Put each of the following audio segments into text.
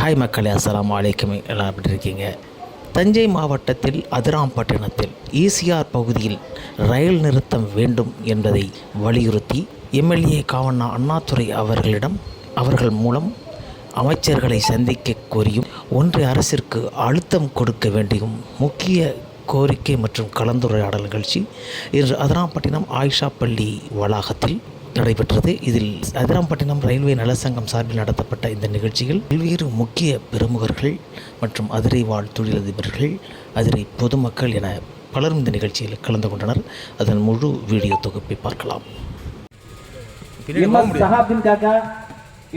Hi மக்களே, அஸ்ஸலாமு அலைக்கும். எல்லாம் எப்படி இருக்கீங்க? தஞ்சை மாவட்டத்தில் அதிராம்பட்டினத்தில் ஈசிஆர் பகுதியில் ரயில் நிறுத்தம் வேண்டும் என்பதை வலியுறுத்தி எம்எல்ஏ காவண்ணா அண்ணாதுரை அவர்கள் மூலம் அமைச்சர்களை சந்திக்க கோரியும் ஒன்றிய அரசிற்கு அழுத்தம் கொடுக்க வேண்டியும் முக்கிய கோரிக்கை மற்றும் கலந்துரையாடல் நிகழ்ச்சி இன்று அதிராம்பட்டினம் ஆயிஷா பள்ளி வளாகத்தில் நடைபெற்றது. இதில் அதிராம்பட்டினம் ரயில்வே நலசங்கம் சார்பில் நடத்தப்பட்ட இந்த நிகழ்ச்சியில் பல்வேறு முக்கிய பிரமுகர்கள் மற்றும் அதிரை வாழ் தொழிலதிபர்கள், அதிரை பொதுமக்கள் என பலரும் இந்த நிகழ்ச்சியில் கலந்து கொண்டனர். அதன் முழு வீடியோ தொகுப்பை பார்க்கலாம். சஹாப்தீன் காக்கா,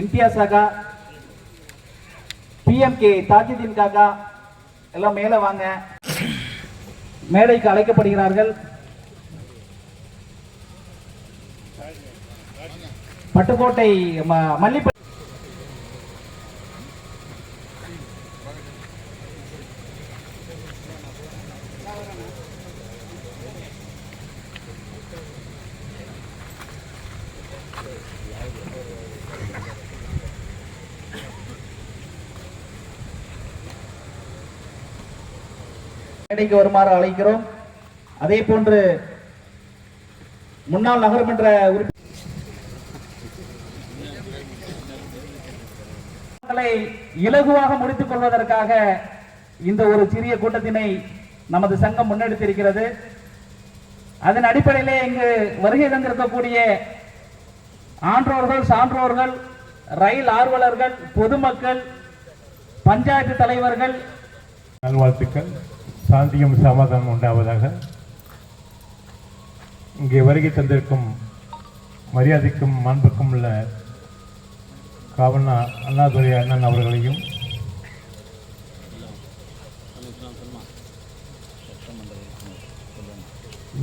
இம்தியாஸ் காக்கா, பிஎம்கே தாஜுதீன் காக்கா எல்லாம் மேலே வாங்க, மேடைக்கு அழைக்கப்படுகிறார்கள். பட்டுக்கோட்டை மல்லிப்பட்டி மேடைக்கு வருமாறு அழைக்கிறோம். அதே போன்று முன்னாள் நகரமன்ற உறுப்பினர் இலகுவாக முடித்துக் கொள்வதற்காக இந்த ஒரு சிறிய கூட்டத்தினை நமது சங்கம் முன்னெடுத்திருக்கிறது. அதன் அடிப்படையிலே இங்கு வருகை தந்திருக்கக்கூடிய ஆன்றோர்கள், சான்றோர்கள், ரயில் ஆர்வலர்கள், பொதுமக்கள், பஞ்சாயத்து தலைவர்கள் நல்வாழ்த்துக்கள். சாந்தியும் சமாதானம் உண்டாவதாக. இங்கே வருகை தந்திருக்கும் மரியாதைக்கும் மாண்புக்கும் உள்ள காவண்ணா அண்ணாதுரை அண்ணன் அவர்களையும்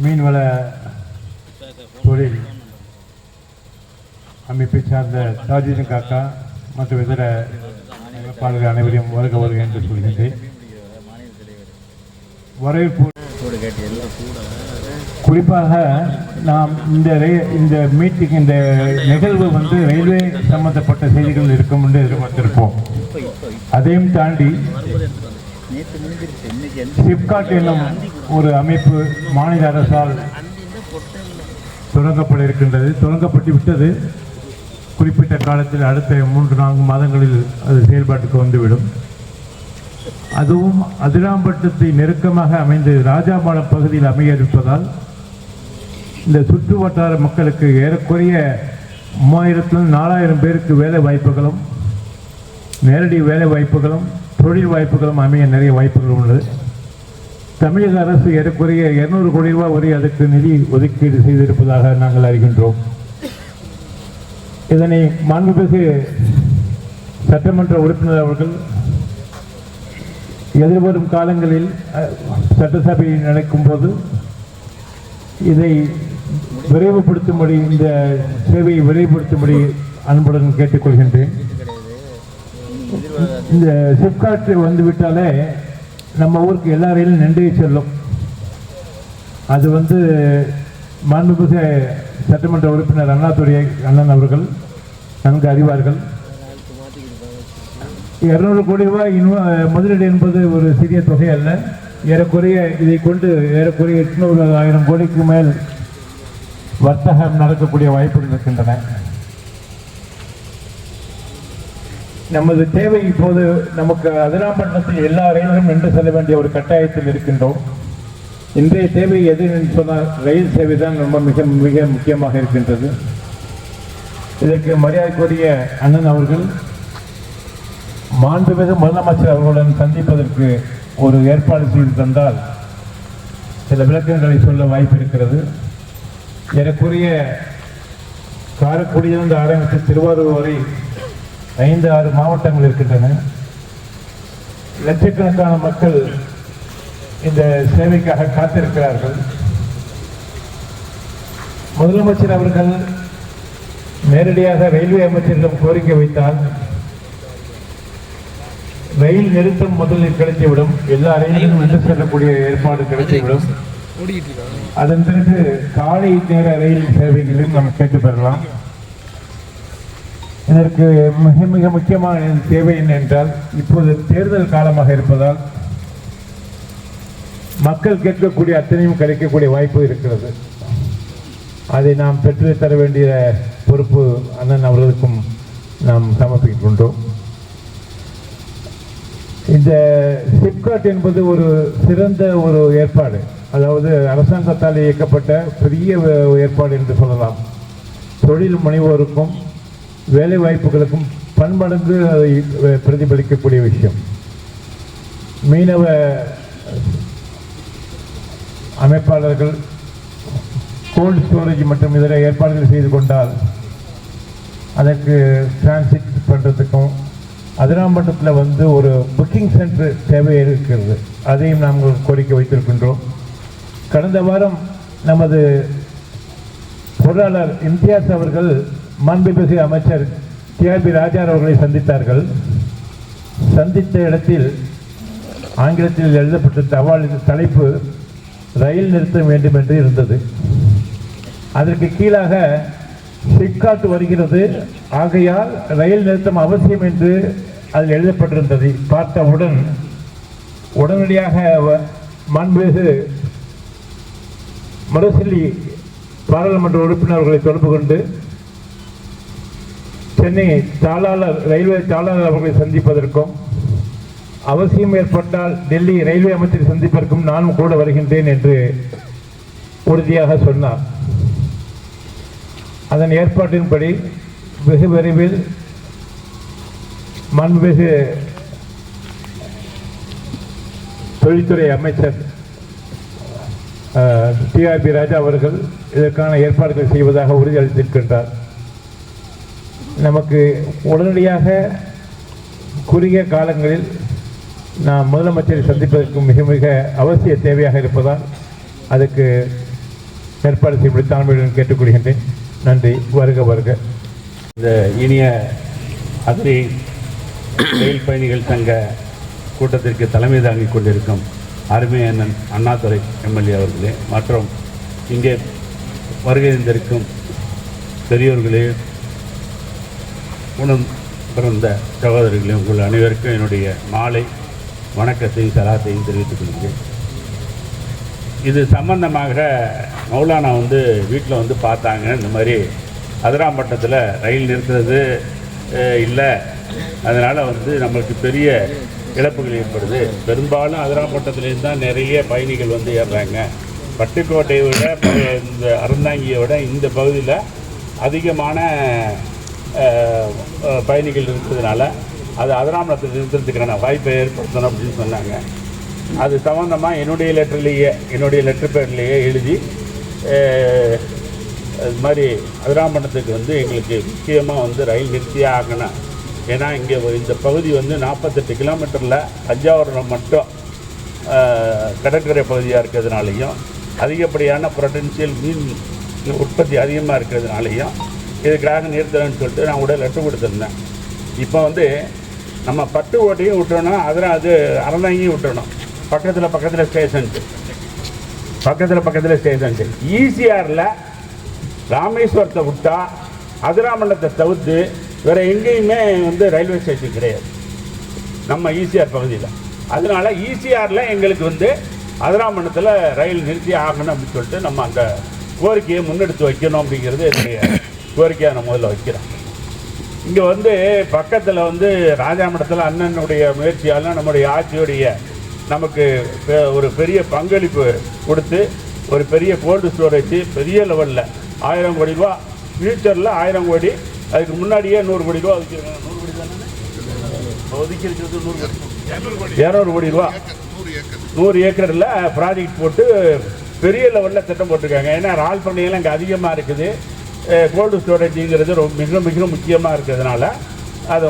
மீன்வள தொழில் அமைப்பை சார்ந்த தாஜுதீன் காக்கா மற்றும் இதர அமைப்பாளர்கள் அனைவரையும் வருக என்று சொல்கின்றேன். வரவேற்பு குறிப்பாக நாம் இந்த மீட்டிங், இந்த நிகழ்வு ரயில்வே சம்பந்தப்பட்ட செய்திகள் இருக்கும் என்று எதிர்பார்த்திருப்போம். அதையும் தாண்டி சிப்காட் என்னும் ஒரு அமைப்பு மாநில அரசால் தொடங்கப்பட இருக்கின்றது. தொடங்கப்பட்டு விட்டது. குறிப்பிட்ட காலத்தில் அடுத்த 3-4 மாதங்களில் அது செயல்பாட்டுக்கு வந்துவிடும். அதுவும் அதிராம்பட்டத்தை நெருக்கமாக அமைந்து ராஜாபாளையம் பகுதியில் அமைய இருப்பதால் இந்த சுற்று வட்டார மக்களுக்கு ஏறக்குறைய 3000-4000 பேருக்கு வேலை வாய்ப்புகளும், நேரடி வேலை வாய்ப்புகளும், தொழில் வாய்ப்புகளும் அமைய நிறைய வாய்ப்புகள் உள்ளது. தமிழக அரசு ஏறக்குறைய 200 கோடி ரூபாய் வரை அதற்கு நிதி ஒதுக்கீடு செய்திருப்பதாக நாங்கள் அறிகின்றோம். இதனை மாண்புமிகு சட்டமன்ற உறுப்பினர் அவர்கள் எதிர்வரும் காலங்களில் சட்டசபை நடக்கும் போது இதை விரைவுபடுத்தும்படி, இந்த சேவையை விரைவுபடுத்தும்படி அன்புடன் கேட்டுக்கொள்கின்றேன். இந்த சிப்காட் வந்துவிட்டாலே நம்ம ஊருக்கு எல்லா ரயிலும் நின்று செல்லும். அது மாண்புமிகு சட்டமன்ற உறுப்பினர் அண்ணாதுரை அண்ணன் அவர்கள் நன்கு அறிவார்கள். 200 கோடி ரூபாய் முதலீடு என்பது ஒரு சிறிய தொகை அல்ல. ஏறக்குறைய இதை கொண்டு ஏறக்குறைய 800-1000 கோடிக்கு மேல் வர்த்தகம் நடக்கக்கூடிய வாய்ப்புகள் இருக்கின்றன. நமது தேவை இப்போது நமக்கு அதிராம்பட்டினத்தில் எல்லா ரயில்களும் நின்று செல்ல வேண்டிய ஒரு கட்டாயத்தில் இருக்கின்றோம். இன்றைய தேவை எது என்று சொன்னால் ரயில் சேவை தான் ரொம்ப மிக மிக முக்கியமாக இருக்கின்றது. இதற்கு மரியாதைக்குரிய அண்ணன் அவர்கள் மாண்புமிகு முதலமைச்சர் அவர்களுடன் சந்திப்பதற்கு ஒரு ஏற்பாடு செய்து தந்தால் சில விளக்கங்களை சொல்ல வாய்ப்பு இருக்கிறது. ஏறக்குறைய காரைக்குடியிலிருந்து ஆரம்பித்து திருவாரூர் வரை 5-6 மாவட்டங்கள் இருக்கின்றன. லட்சக்கணக்கான மக்கள் இந்த சேவைக்காக காத்திருக்கிறார்கள். முதலமைச்சர் அவர்கள் நேரடியாக ரயில்வே அமைச்சரிடம் கோரிக்கை வைத்தால் ரயில் நிறுத்தம் முதலில் கிடைத்துவிடும். எல்லா ரயில்களும் நின்று செல்லக்கூடிய ஏற்பாடு கிடைத்துவிடும். அதன் பிறகு காலை நேர ரயில் சேவைகளையும் நாம் கேட்டு பெறலாம். இதற்கு மிக மிக முக்கியமான தேவை என்னென்றால், இப்போது தேர்தல் காலமாக இருப்பதால் மக்கள் கேட்கக்கூடிய அத்தனையும் கிடைக்கக்கூடிய வாய்ப்பு இருக்கிறது. அதை நாம் பெற்று தர வேண்டிய பொறுப்பு அண்ணன் அவர்களுக்கும் நாம் சமர்ப்பிக்கின்றோம். இந்த சிப்காட் என்பது ஒரு சிறந்த ஒரு ஏற்பாடு, அதாவது அரசாங்கத்தால் இயக்கப்பட்ட பெரிய ஏற்பாடு என்று சொல்லலாம். தொழில் முனைவோருக்கும் வேலை வாய்ப்புகளுக்கும் பன்மடங்கு அதை பிரதிபலிக்கக்கூடிய விஷயம். மீனவ அமைப்பாளர்கள் கோல்டு ஸ்டோரேஜ் மற்றும் இதர ஏற்பாடுகள் செய்து கொண்டால் அதற்கு டிரான்சிட் பண்ணுறதுக்கும் அதிராம்பட்டத்தில் ஒரு புக்கிங் சென்டர் தேவை இருக்கிறது. அதையும் நாங்கள் கோரிக்கை வைத்திருக்கின்றோம். கடந்த வாரம் நமது பொருளாளர் இம்தியாஸ் அவர்கள் மாண்புமிகு அமைச்சர் டிஆர்பி ராஜா அவர்களை சந்தித்தார்கள். சந்தித்த இடத்தில் ஆங்கிலத்தில் எழுதப்பட்ட தலைப்பு ரயில் நிறுத்த வேண்டும் என்று இருந்தது. அதற்கு கீழாக சிப்காட் வருகிறது, ஆகையால் ரயில் நிறுத்தம் அவசியம் என்று அதில் எழுதப்பட்டிருந்ததை பார்த்தவுடன் உடனடியாக மாண்புமிகு முரசொலி பாராளுமன்ற உறுப்பினர்களை தொடர்பு கொண்டு சென்னை ரயில்வே தாளாளர் அவர்களை சந்திப்பதற்கும் அவசியம் ஏற்பட்டால் டெல்லி ரயில்வே அமைச்சரை சந்திப்பதற்கும் நானும் கூட வருகின்றேன் என்று உறுதியாக சொன்னார். அதன் ஏற்பாட்டின்படி வெகு விரைவில் மாண்புமிகு தொழில்துறை அமைச்சர் டிஆர்பி ராஜா அவர்கள் இதற்கான ஏற்பாடுகள் செய்வதாக உறுதியளித்திருக்கின்றார். நமக்கு உடனடியாக குறுகிய காலங்களில் நாம் முதலமைச்சரை சந்திப்பதற்கு மிக மிக அவசிய தேவையாக இருப்பதால் அதுக்கு ஏற்பாடு செய்யப்படி தாழ்மையுடன் கேட்டுக்கொள்கின்றேன். நன்றி. வருக வருக. இந்த இனிய அதிரை ரயில் பயணிகள் சங்க கூட்டத்திற்கு தலைமை தாங்கிக் கொண்டிருக்கும் அருமை அண்ணன் அண்ணாதுரை எம்எல்ஏ அவர்களே, மற்றும் இங்கே வருகை இருந்திருக்கும் பெரியோர்களே, உணம் பிறந்த சகோதரர்களே, உங்கள் அனைவருக்கும் என்னுடைய மாலை வணக்கத்தையும் சலாத்தையும் தெரிவித்துக் கொள்கிறேன். இது சம்பந்தமாக மௌலானா வீட்டில் பார்த்தாங்க. இந்த மாதிரி அதிராம்பட்டத்தில் ரயில் நிறுத்துறது இல்லை, அதனால் நம்மளுக்கு பெரிய இழப்புகள் ஏற்படுது. பெரும்பாலும் அதிராம்பட்டத்துலேருந்து தான் நிறைய பயணிகள் ஏறுறாங்க. பட்டுக்கோட்டையை விட இந்த அறந்தாங்கியை விட இந்த பகுதியில் அதிகமான பயணிகள் இருக்கிறதுனால அது அதிராம்பட்டத்தில் நிறுத்துறதுக்கான வாய்ப்பை ஏற்படுத்தணும் அப்படின்னு சொன்னாங்க. அது சம்பந்தமாக என்னுடைய லெட்டர் பேர்லேயே எழுதி அது மாதிரி அதிராம்பட்டத்துக்கு எங்களுக்கு முக்கியமாக ரயில் நிறுத்தியே ஆகணும். ஏன்னா இங்கே இந்த பகுதி 48 கிலோமீட்டரில் தஞ்சாவூரில் மட்டும் கடற்கரை பகுதியாக இருக்கிறதுனாலையும் அதிகப்படியான பொட்டன்ஷியல் மீன் உற்பத்தி அதிகமாக இருக்கிறதுனாலையும் இதுக்காக நிறுத்தணும்னு சொல்லிட்டு நான் கூட லெட்டர் கொடுத்துருந்தேன். இப்போ நம்ம பட்டுக்கோட்டையும் விட்டோன்னா அது அறந்தாங்கியும் விட்டணும். பக்கத்தில் ஸ்டேஷன்ட்டு ஈசிஆரில் ராமேஸ்வரத்தை விட்டால் அதிராமண்டலத்தை தவிர்த்து வேறு எங்கேயுமே ரயில்வே ஸ்டேஷன் கிடையாது நம்ம ஈசிஆர் பகுதியில். அதனால் ஈசிஆரில் எங்களுக்கு அதிராமண்டலத்தில் ரயில் நிறுத்தி ஆகணும் அப்படின்னு சொல்லிட்டு நம்ம அந்த கோரிக்கையை முன்னெடுத்து வைக்கணும் அப்படிங்கிறது என்னுடைய கோரிக்கையாக நான் முதல்ல வைக்கிறேன். இங்கே பக்கத்தில் ராஜாமடத்தில் அண்ணனுடைய முயற்சியால் நம்முடைய ஆட்சியுடைய நமக்கு ஒரு பெரிய பங்களிப்பு கொடுத்து ஒரு பெரிய கோல்டு ஸ்டோரேஜ் பெரிய லெவலில் 1000 கோடி ரூபா, ஃபியூச்சரில் 1000 கோடி, அதுக்கு முன்னாடியே 100 கோடி ரூபா ஒதுக்கிருக்காங்க. 100 கோடி தானே ஒதுக்கிருக்கிறது, 200 கோடி ரூபா 100 ஏக்கரில் ப்ராஜெக்ட் போட்டு பெரிய லெவலில் திட்டம் போட்டிருக்காங்க. ஏன்னா ரால் பண்ணையெல்லாம் இங்கே அதிகமாக இருக்குது. கோல்டு ஸ்டோரேஜுங்கிறது மிக மிக முக்கியமாக இருக்கிறதுனால அதை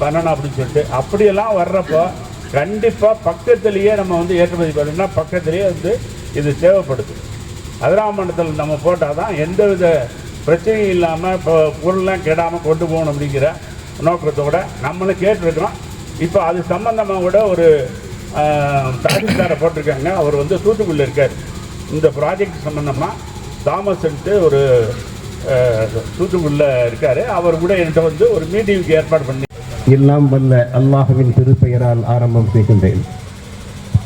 பண்ணணும் அப்படின்னு சொல்லிட்டு அப்படியெல்லாம் வர்றப்போ கண்டிப்பாக பக்கத்துலேயே நம்ம ஏற்றுமதி பண்ணணும்னா பக்கத்துலேயே இது தேவைப்படுது. அதிராமண்டலத்தில் நம்ம போட்டால் தான் எந்தவித பிரச்சனையும் இல்லாமல் இப்போ பொருள்லாம் கெடாமல் கொண்டு போகணும் அப்படிங்கிற நோக்கத்தோடு நம்மளும் கேட்டிருக்கிறோம். இப்போ அது சம்பந்தமாக கூட ஒரு தாசில்தாரை போட்டிருக்காங்க. அவர் தூத்துக்குடியில் இருக்கார். இந்த ப்ராஜெக்ட் சம்பந்தமாக தாமஸ்ன்ட்டு ஒரு தூத்துக்குடியில் இருக்கார். அவர் கூட என்கிட்ட வந்து ஒரு மீட்டிங்க்கு ஏற்பாடு பண்ணி எல்லாம் வல்ல அல்லாஹ்வின் திருப்பெயரால் ஆரம்பம் செய்கின்றேன்.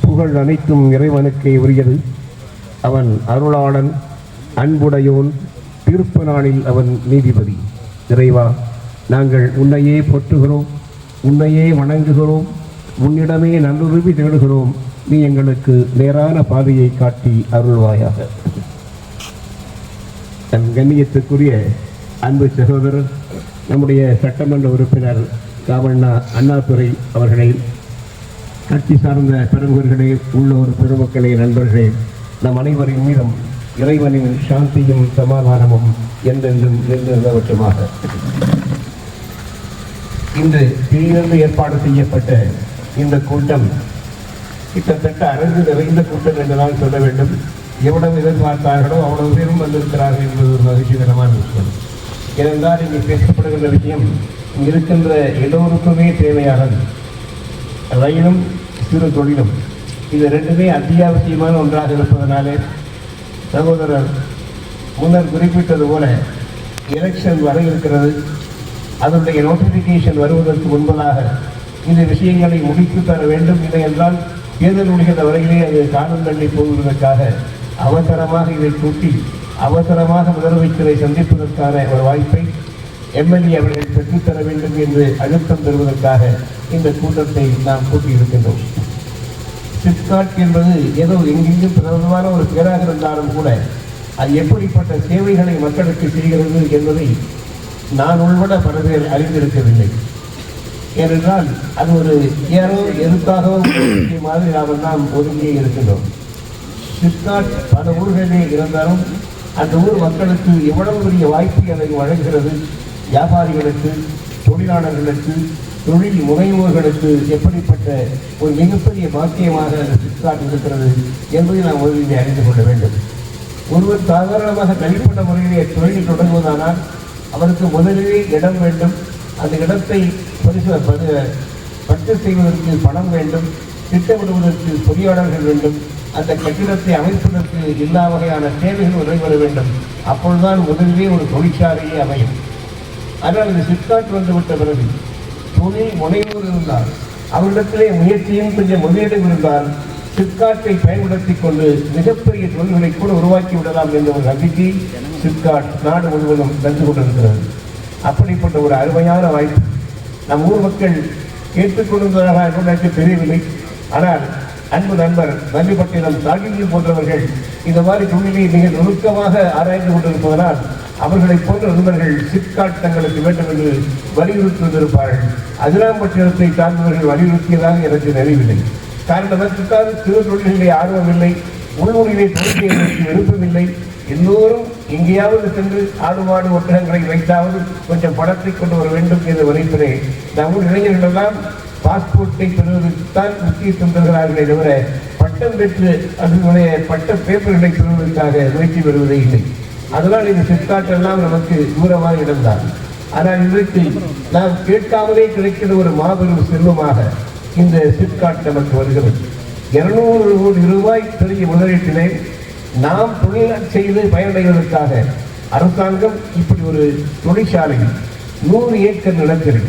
புகழ் அனைத்தும் இறைவனுக்கே உரியது. அவன் அருளாளன், அன்புடையோன், தீர்ப்பு நாளில் அவன் நீதிபதி. இறைவா, நாங்கள் உன்னையே போற்றுகிறோம், உன்னையே வணங்குகிறோம், உன்னிடமே நல்லுதவி தேடுகிறோம். நீ எங்களுக்கு நேரான பாதையை காட்டி அருள்வாயாக. தன் கண்ணியத்துக்குரிய அன்பு சகோதரர் நம்முடைய சட்டமன்ற உறுப்பினர் காவண்ணா அண்ணாதுரை அவர்களை, கட்சி சார்ந்த பிரமுகர்களே, உள்ளூர் பெருமக்களே, நண்பர்களே, நம் அனைவரின் மீதும் இறைவனின் சாந்தியும் சமாதானமும் என்றென்றும் நிலவட்டுமாக. இன்று திடீரென்று ஏற்பாடு செய்யப்பட்ட இந்த கூட்டம் கிட்டத்தட்ட அரங்கு நிறைந்த கூட்டம் என்றுதான் சொல்ல வேண்டும். எவ்வளவு எதிர்பார்த்தார்களோ அவ்வளவு பேரும் வந்திருக்கிறார்கள் என்பது ஒரு மகிழ்ச்சிகரமான விஷயம். ஏனென்றால் இங்கே பேசப்படுகின்ற விஷயம் இருக்கின்ற எல்லோருக்குமே தேவையானது. ரயிலும் சிறு தொழிலும் இது ரெண்டுமே அத்தியாவசியமான ஒன்றாக இருப்பதனாலே சகோதரர் முன்னர் குறிப்பிட்டது போல எலெக்ஷன் வர இருக்கிறது. அதனுடைய நோட்டிஃபிகேஷன் வருவதற்கு முன்பதாக இந்த விஷயங்களை முடித்து தர வேண்டும். இல்லை என்றால் தேர்தல் முடிகின்ற வரையிலே அது காலம் தள்ளி போவதற்காக அவசரமாக இதை கூட்டி அவசரமாக முதலமைச்சரை சந்திப்பதற்கான ஒரு வாய்ப்பை எம்எல்ஏ அவர்கள் பெற்றுத்தர வேண்டும் என்று அழுத்தம் தருவதற்காக இந்த கூட்டத்தை நாம் கூட்டியிருக்கின்றோம். சிப்காட் என்பது ஏதோ எங்கெங்கும் பிரபலமான ஒரு பேராக இருந்தாலும் கூட அது எப்படிப்பட்ட சேவைகளை மக்களுக்கு செய்கிறது என்பதை நான் உள்பட பல பேர் அறிந்திருக்கவில்லை. ஏனென்றால் அது ஒரு யாரோ எதுக்காகவும் மாதிரி நாம் ஒதுங்கியே இருக்கின்றோம். சிப்காட் பல ஊர்களிலே இருந்தாலும் அந்த ஊர் மக்களுக்கு எவ்வளவு பெரிய வாய்ப்பை அதை வழங்குகிறது. வியாபாரிகளுக்கு, தொழிலாளர்களுக்கு, தொழில் முனைவோர்களுக்கு எப்படிப்பட்ட ஒரு மிகப்பெரிய பாக்கியமாக சிப்காட் இருக்கிறது என்பதை நாம் முதலிலே அறிந்து கொள்ள வேண்டும். ஒருவர் சாதாரணமாக தனிப்பட்ட முறையிலே தொழில் தொடங்குவதானால் அவருக்கு முதலிலே இடம் வேண்டும். அந்த இடத்தை பட்டு செய்வதற்கு பணம் வேண்டும், திட்டமிடுவதற்கு பொறியாளர்கள் வேண்டும், அந்த கட்டிடத்தை அமைப்பதற்கு எல்லா வகையான தேவைகள் நடைபெற வேண்டும். அப்பொழுதுதான் முதலிலே ஒரு தொழிற்சாலையே அமையும். ஆனால் இந்த சிப்காட் வந்துவிட்ட பிறகு தொழில் முனைவோர் இருந்தால், அவரிடத்திலே முயற்சியும் கொஞ்சம் முதலீடும் இருந்தால் சிப்காட்டை பயன்படுத்தி கொண்டு மிகப்பெரிய தொழில்களை கூட உருவாக்கி விடலாம் என்ற ஒரு நம்பிக்கை சிப்காட் நாடு முழுவதும் தந்து கொண்டிருக்கிறது. அப்படிப்பட்ட ஒரு அருமையான வாய்ப்பு நம் ஊர் மக்கள் கேட்டுக்கொண்டிருந்ததாக எனக்கு தெரியவில்லை. ஆனால் அன்பு நண்பர் நல்லிப்பட்டினம் சாகில் போன்றவர்கள் இந்த மாதிரி தொழிலை மிக நுணுக்கமாக ஆராய்ந்து கொண்டிருப்பதனால் அவர்களை போன்ற நண்பர்கள் சிப்காட் தங்களுக்கு வேண்டும் என்று வலியுறுத்தி வந்திருப்பார்கள். அதிராம்பட்டினத்தை சார்ந்தவர்கள் வலியுறுத்தியதாக எனக்கு நினைவில்லை. காரணம் அதற்குத்தான் சிறு தொழில்களை ஆர்வமில்லை, உள்ளூரிலே தொழிலை விருப்பமில்லை. எல்லோரும் எங்கேயாவது சென்று ஆடு மாடு ஒட்டகங்களை வைத்தாவது கொஞ்சம் பணத்தை கொண்டு வர வேண்டும் என்று வரைப்பிலே நம்ம இளைஞர்களெல்லாம் பாஸ்போர்ட்டை பெறுவதற்குத்தான் முக்கியத்துவம் தருகிறார்களே தவிர பட்டம் பெற்று அதனுடைய பட்ட பேப்பர்களை பெறுவதற்காக முயற்சி பெறுவதே இல்லை. அதனால் இந்த சிப்காட்டெல்லாம் நமக்கு தூரமாக இடம்தான். ஆனால் இன்றைக்கு நாம் கேட்காமலே கிடைக்கிற ஒரு மாபெரும் செல்வமாக இந்த சிப்காட் நமக்கு வருகிறது. 200 கோடி ரூபாய் பெரிய முதலீட்டினை நாம் தொழில் செய்து பயனடைவதற்காக அரசாங்கம் இப்படி ஒரு தொழிற்சாலை 100 ஏக்கர் நிலத்தில்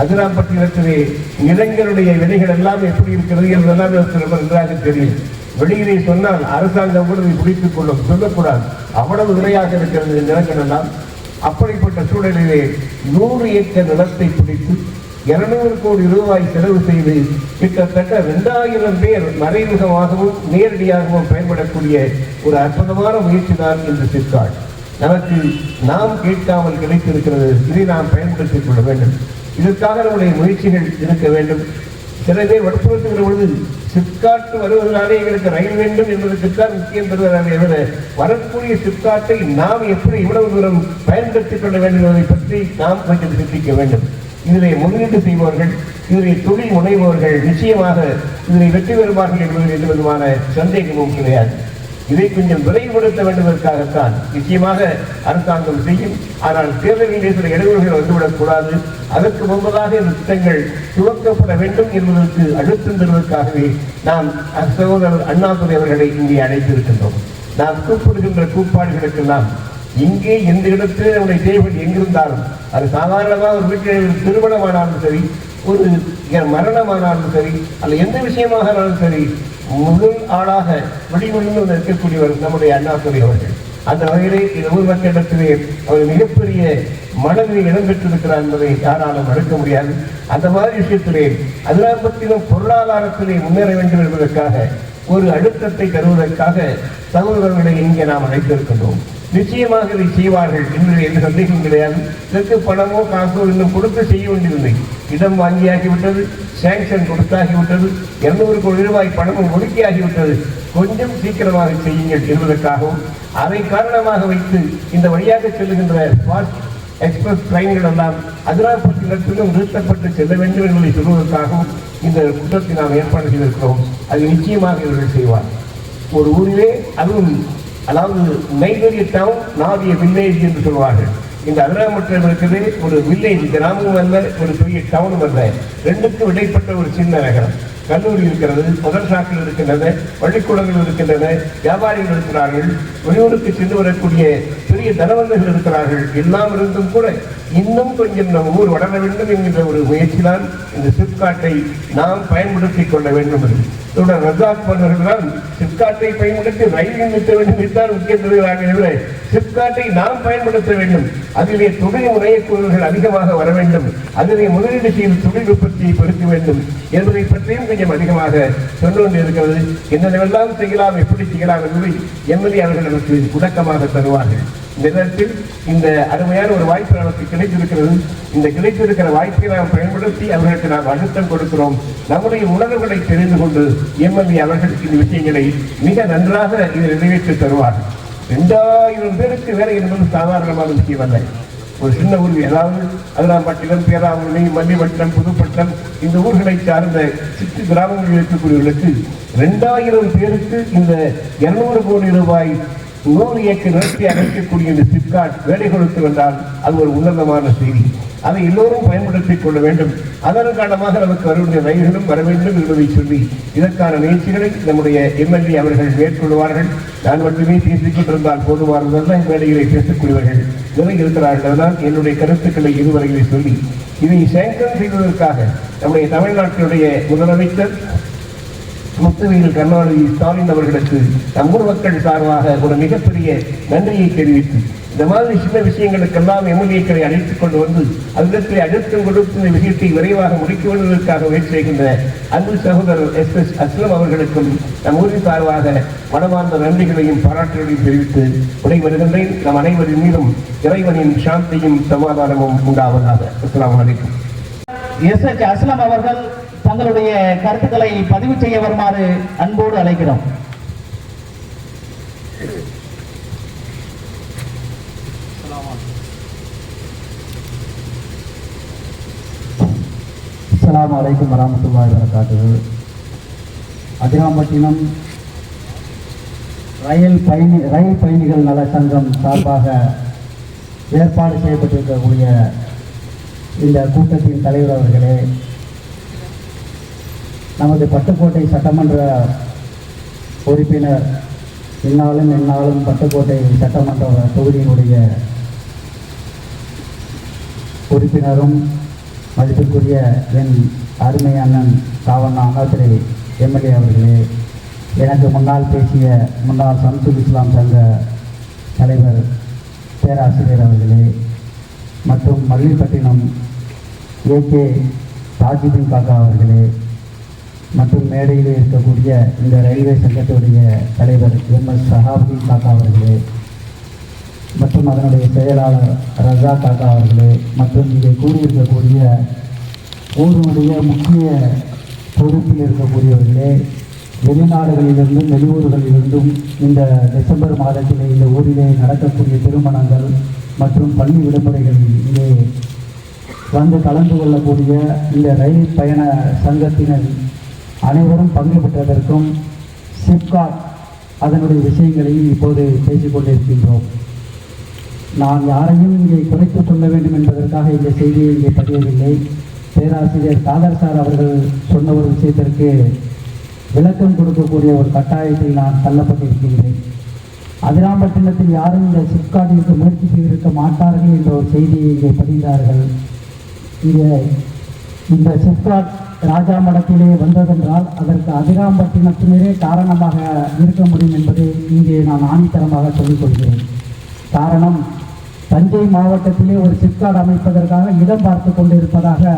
அதிராம்பட்டினத்திலே நிலங்களுடைய விலைகள் எல்லாம் எப்படி இருக்கிறது என்பதெல்லாம் ரொம்ப நன்றாக தெரியும். வெளியிலே சொன்னால் அரசாங்கம் கூட பிடித்துக் கொள்ளும், சொல்லக்கூடாது, அவ்வளவு விலையாக இருக்கிறது நிலங்கள் எல்லாம். அப்படிப்பட்ட சூழலிலே 100 ஏக்கர் நிலத்தை பிடித்து 200 கோடி ரூபாய் செலவு செய்து கிட்டத்தட்ட 2000 பேர் மறைமுகமாகவும் நேரடியாகவும் பயன்படக்கூடிய ஒரு அற்புதமான முயற்சி தான் இந்த சிப்காட். நமக்கு நாம் கேட்காமல் கிடைத்திருக்கிறது. இதை நாம் பயன்படுத்திக் கொள்ள வேண்டும். இதற்காக நம்முடைய முயற்சிகள் இருக்க வேண்டும். சில பேர் வற்புறுத்துகிற பொழுது சிப்காட் வருவதனாலே எங்களுக்கு ரயில் வேண்டும் என்பதற்குத்தான் முக்கியம் பெறுவதாலே வரக்கூடிய சிப்காட்டை நாம் எப்படி இவ்வளவு தூரம் பயன்படுத்திக் கொள்ள வேண்டும் என்பதை பற்றி நாம் கொஞ்சம் சிந்திக்க வேண்டும். இதனை முதலீடு செய்பவர்கள், இதனை தொழில் முனைபவர்கள் நிச்சயமாக இதனை வெற்றி பெறுவார்கள் என்பதில் எந்த விதமான சந்தேகமும் கிடையாது. இதை கொஞ்சம் விரைவுபடுத்த வேண்டுவதற்காகத்தான் நிச்சயமாக அரசாங்கம் செய்யும். ஆனால் தேர்தலில் சில இடைவெளிகள் வந்துவிடக்கூடாது. அதற்கு முன்பதாக இந்த திட்டங்கள் துவக்கப்பட வேண்டும் என்பதற்கு அழுத்தம் தருவதற்காகவே நாம் சகோதரர் அண்ணாதுரை அவர்களை இங்கே அழைத்திருக்கின்றோம். நாம் கூப்பிடுகின்ற கூப்பாடுகளுக்கெல்லாம் இங்கே எந்த இடத்துல நம்முடைய தேவைகள் எங்கிருந்தாலும் அது சாதாரணமாக ஒரு வீட்டில் திருமணமானாலும் சரி, ஒரு மரணமானாலும் சரி, அல்ல எந்த விஷயமாக ஆனாலும் சரி, முதல் ஆளாக வெளிவந்து இருக்கக்கூடியவர் நம்முடைய அண்ணாதுரை அவர்கள். அந்த வகையிலே இந்த ஊர் மக்களிடத்திலே அவர் மிகப்பெரிய மனதில் இடம்பெற்றிருக்கிறார் என்பதை யாராலும் மறுக்க முடியாது. அந்த மாதிரி விஷயத்திலே அதிராபத்திலும் பொருளாதாரத்திலே முன்னேற வேண்டும் என்பதற்காக ஒரு அழுத்தத்தை தருவதற்காக சகோதரர்களை இங்கே நாம் அழைத்திருக்கின்றோம். நிச்சயமாக இதை செய்வார்கள் என்று எந்த சந்தேகம் கிடையாது. இதற்கு பணமோ காசோ இன்னும் கொடுத்து செய்ய வேண்டியதில்லை. இடம் வாங்கியாகிவிட்டது, சாங்ஷன் கொடுத்தாகிவிட்டது, 200 கோடி ரூபாய் பணமும் ஒதுக்கியாகிவிட்டது. கொஞ்சம் சீக்கிரமாக செய்யுங்கள் என்பதற்காகவும் அதை காரணமாக வைத்து இந்த வழியாக செல்லுகின்ற ஃபாஸ்ட் எக்ஸ்பிரஸ் ட்ரெயின்கள் எல்லாம் அதிராபட்டினத்திலும் நிறுத்தப்பட்டு செல்ல வேண்டும் என்பதை சொல்வதற்காகவும் இந்த கூட்டத்தை நாம் ஏற்பாடு செய்திருக்கிறோம். அது நிச்சயமாக இவர்கள் செய்வார். ஒரு ஊரிலே அதுவும் அதாவது நெய்பெரிய டவுன் நாவிய வில்லேஜ் என்று சொல்வார்கள். இந்த அதிராமற்றம் இருக்கிறது ஒரு வில்லேஜ், கிராமமும் அல்ல, ஒரு பெரிய டவுனும் அல்ல, ரெண்டுக்கும் இடைப்பட்ட ஒரு சின்ன நகரம். கல்லூரி இருக்கிறது, மதரசாக்கள் இருக்கின்றன, பள்ளிக்கூடங்கள் இருக்கின்றன, வியாபாரிகள் இருக்கிறார்கள், வெளியூருக்கு சென்று வரக்கூடிய பெரிய தனவந்தர்கள் இருக்கிறார்கள். எல்லாம் இருந்தும் கூட இன்னும் கொஞ்சம் நம் ஊர் வளர வேண்டும் என்கின்ற ஒரு முயற்சிதான் இந்த சிப்காட்டை நாம் பயன்படுத்திக் கொள்ள வேண்டும். ரஜாக் போன்றவர்கள்தான் சிப்காட்டை பயன்படுத்தி ரயில் நிறுத்த வேண்டும் என்றால் முக்கியத்துவமாக சிப்காட்டை நாம் பயன்படுத்த வேண்டும். அதிலே தொழில் முனையக்கூறுகள் அதிகமாக வர வேண்டும், அதிலே முதலீடு செய்து தொழில் உற்பத்தியை பெருக்க வேண்டும் என்பதை பற்றியும் கொஞ்சம் அதிகமாக சொல்ல வேண்டியிருக்கிறது. என்னென்னவெல்லாம் செய்யலாம், எப்படி செய்யலாம் என்பதை எம்எல்ஏ அவர்கள் நமக்கு முடக்கமாக தருவார்கள். இந்த நேரத்தில் இந்த அருமையான ஒரு வாய்ப்பு நமக்கு கிடைத்திருக்கிறது. இந்த கிடைத்திருக்கிற வாய்ப்பை நாம் பயன்படுத்தி அவர்களுக்கு நாம் அழுத்தம் கொடுக்கிறோம். நம்முடைய உணர்வுகளை தெரிந்து கொண்டு எம்எல்ஏ அவர்கள் இந்த விஷயங்களை மிக நன்றாக இதை நிறைவேற்றி தருவார்கள். 2000 பேருக்கு வேலை என்பது சாதாரணமான விஷயம் அல்ல. ஒரு சின்ன ஊர், ஏதாவது அதிராம்பட்டினம், பேராவூரணி, மல்லிப்பட்டினம், புதுப்பட்டினம் இந்த ஊர்களை சார்ந்த சிற்று கிராமங்களில் இருக்கக்கூடியவர்களுக்கு 2000 பேருக்கு இந்த 200 கோடி ரூபாய் 100 ஏக்கர் நிலத்தை அடைக்கக்கூடிய இந்த சிப்காட் வேலை கொடுத்து வந்தால் அது ஒரு உன்னதமான செய்தி. அதை எல்லோரும் பயன்படுத்திக் கொள்ள வேண்டும். அதன் காரணமாக நமக்கு வருகின்ற ரயில்களும் வர வேண்டும் என்பதை சொல்லி இதற்கான முயற்சிகளை நம்முடைய எம்எல்ஏ அவர்கள் மேற்கொள்வார்கள். நான் மட்டுமே பேசிக் கொண்டிருந்தால் போதுமானதல்ல, மேடைகளை பேசக்கூடியவர்கள் நிறைய இருக்கிறார்கள். அதனால் என்னுடைய கருத்துக்களை இதுவரையிலே சொல்லி இதை சேங்கன் செய்வதற்காக நம்முடைய தமிழ்நாட்டினுடைய முதலமைச்சர் முத்துவேல் கருணாநிதி ஸ்டாலின் அவர்களுக்கு நம் ஊர் மக்கள் சார்பாக ஒரு மிகப்பெரிய நன்றியை தெரிவித்து இந்த மாதிரி சின்ன விஷயங்களுக்கெல்லாம் எம்எல்ஏக்களை அழைத்துக் கொண்டு வந்து அதிடத்தில் அழுத்தம் கொடுத்து இந்த விஷயத்தை விரைவாக முடிக்க வேண்டுவதற்காக முயற்சி செய்கின்ற அன்பு சகோதரர் எஸ் அஸ்லம் அவர்களுக்கும் நம் ஊரின் சார்பாக மனமார்ந்த நன்றிகளையும் பாராட்டுகளையும் தெரிவித்து விடைபெறுகின்றேன். நம் அனைவரின் மீதும் இறைவனின் சாந்தியும் சமாதானமும் உண்டாவதாக. அஸ்ஸலாமு அலைக்கும். எஸ் அஸ்லம் அவர்கள் தங்களுடைய கருத்துக்களை பதிவு செய்ய வருமாறு அன்போடு அழைக்கிறோம். அஸ்ஸலாமு அலைக்கும் வரஹ்மத்துல்லாஹி வபரகாத்துஹு. அதிராம்பட்டினம் ரயில் பயணிகள் நல சங்கம் சார்பாக ஏற்பாடு செய்யப்பட்டிருக்கக்கூடிய இந்த கூட்டத்தின் தலைவர் அவர்களே, நமது பட்டுக்கோட்டை சட்டமன்ற உறுப்பினர், என்னாலும் பட்டுக்கோட்டை சட்டமன்ற தொகுதியினுடைய உறுப்பினரும் மதிப்பிற்குரிய என் அருமை அண்ணன் காவண்ணா அண்ணாதுரை எம்எல்ஏ அவர்களே, எனக்கு முன்னால் பேசிய முன்னாள் சம்சுல் இஸ்லாம் சங்க தலைவர் பேராசிரியர் அவர்களே, மற்றும் மல்லிப்பட்டினம் ஏகே தாஜுதீன் காக்கா அவர்களே, மற்றும் மேடையில் இருக்கக்கூடிய இந்த ரயில்வே சங்கத்துடைய தலைவர் எம்எஸ் சஹாபுதீன் காக்கா அவர்களே, மற்றும் அதனுடைய செயலாளர் ரஜா காக்கா அவர்களே, மற்றும் இதை கூறியிருக்கக்கூடிய ஊருடைய முக்கிய பொறுப்பில் இருக்கக்கூடியவர்களே, வெளிநாடுகளிலிருந்தும் வெளியூர்களிலிருந்தும் இந்த டிசம்பர் மாதத்திலே இந்த ஊரிலே நடக்கக்கூடிய திருமணங்கள் மற்றும் பள்ளி விடுமுறைகளில் இங்கே வந்து கலந்து கொள்ளக்கூடிய இந்த ரயில் பயண சங்கத்தினர் அனைவரும் பங்கு பெற்றதற்கும் சிப்காட் அதனுடைய விஷயங்களையும் இப்போது பேசிக்கொண்டிருக்கின்றோம். நான் யாரையும் இங்கே குறைத்து சொல்ல வேண்டும் என்பதற்காக இந்த செய்தியை இங்கே பதியவில்லை. பேராசிரியர் காதர் சார் அவர்கள் சொன்ன ஒரு விஷயத்திற்கு விளக்கம் கொடுக்கக்கூடிய ஒரு கட்டாயத்தில் நான் தள்ளப்பட்டிருக்கின்றேன். அதிராம்பட்டினத்தில் யாரும் இந்த சிப்காட்டிற்கு முயற்சி செய்திருக்க மாட்டார்கள் என்ற ஒரு செய்தியை இங்கே பதிந்தார்கள். இங்கே இந்த சிப்காட் ராஜா மடத்திலே வந்ததென்றால் அதற்கு அதிராம்பட்டினத்தினரே காரணமாக இருக்க முடியும் என்பதை இங்கே நான் ஆணித்தரமாக சொல்லிக் கொள்கிறேன். காரணம், தஞ்சை மாவட்டத்திலே ஒரு சிப்காட் அமைப்பதற்காக இடம் பார்த்து கொண்டிருப்பதாக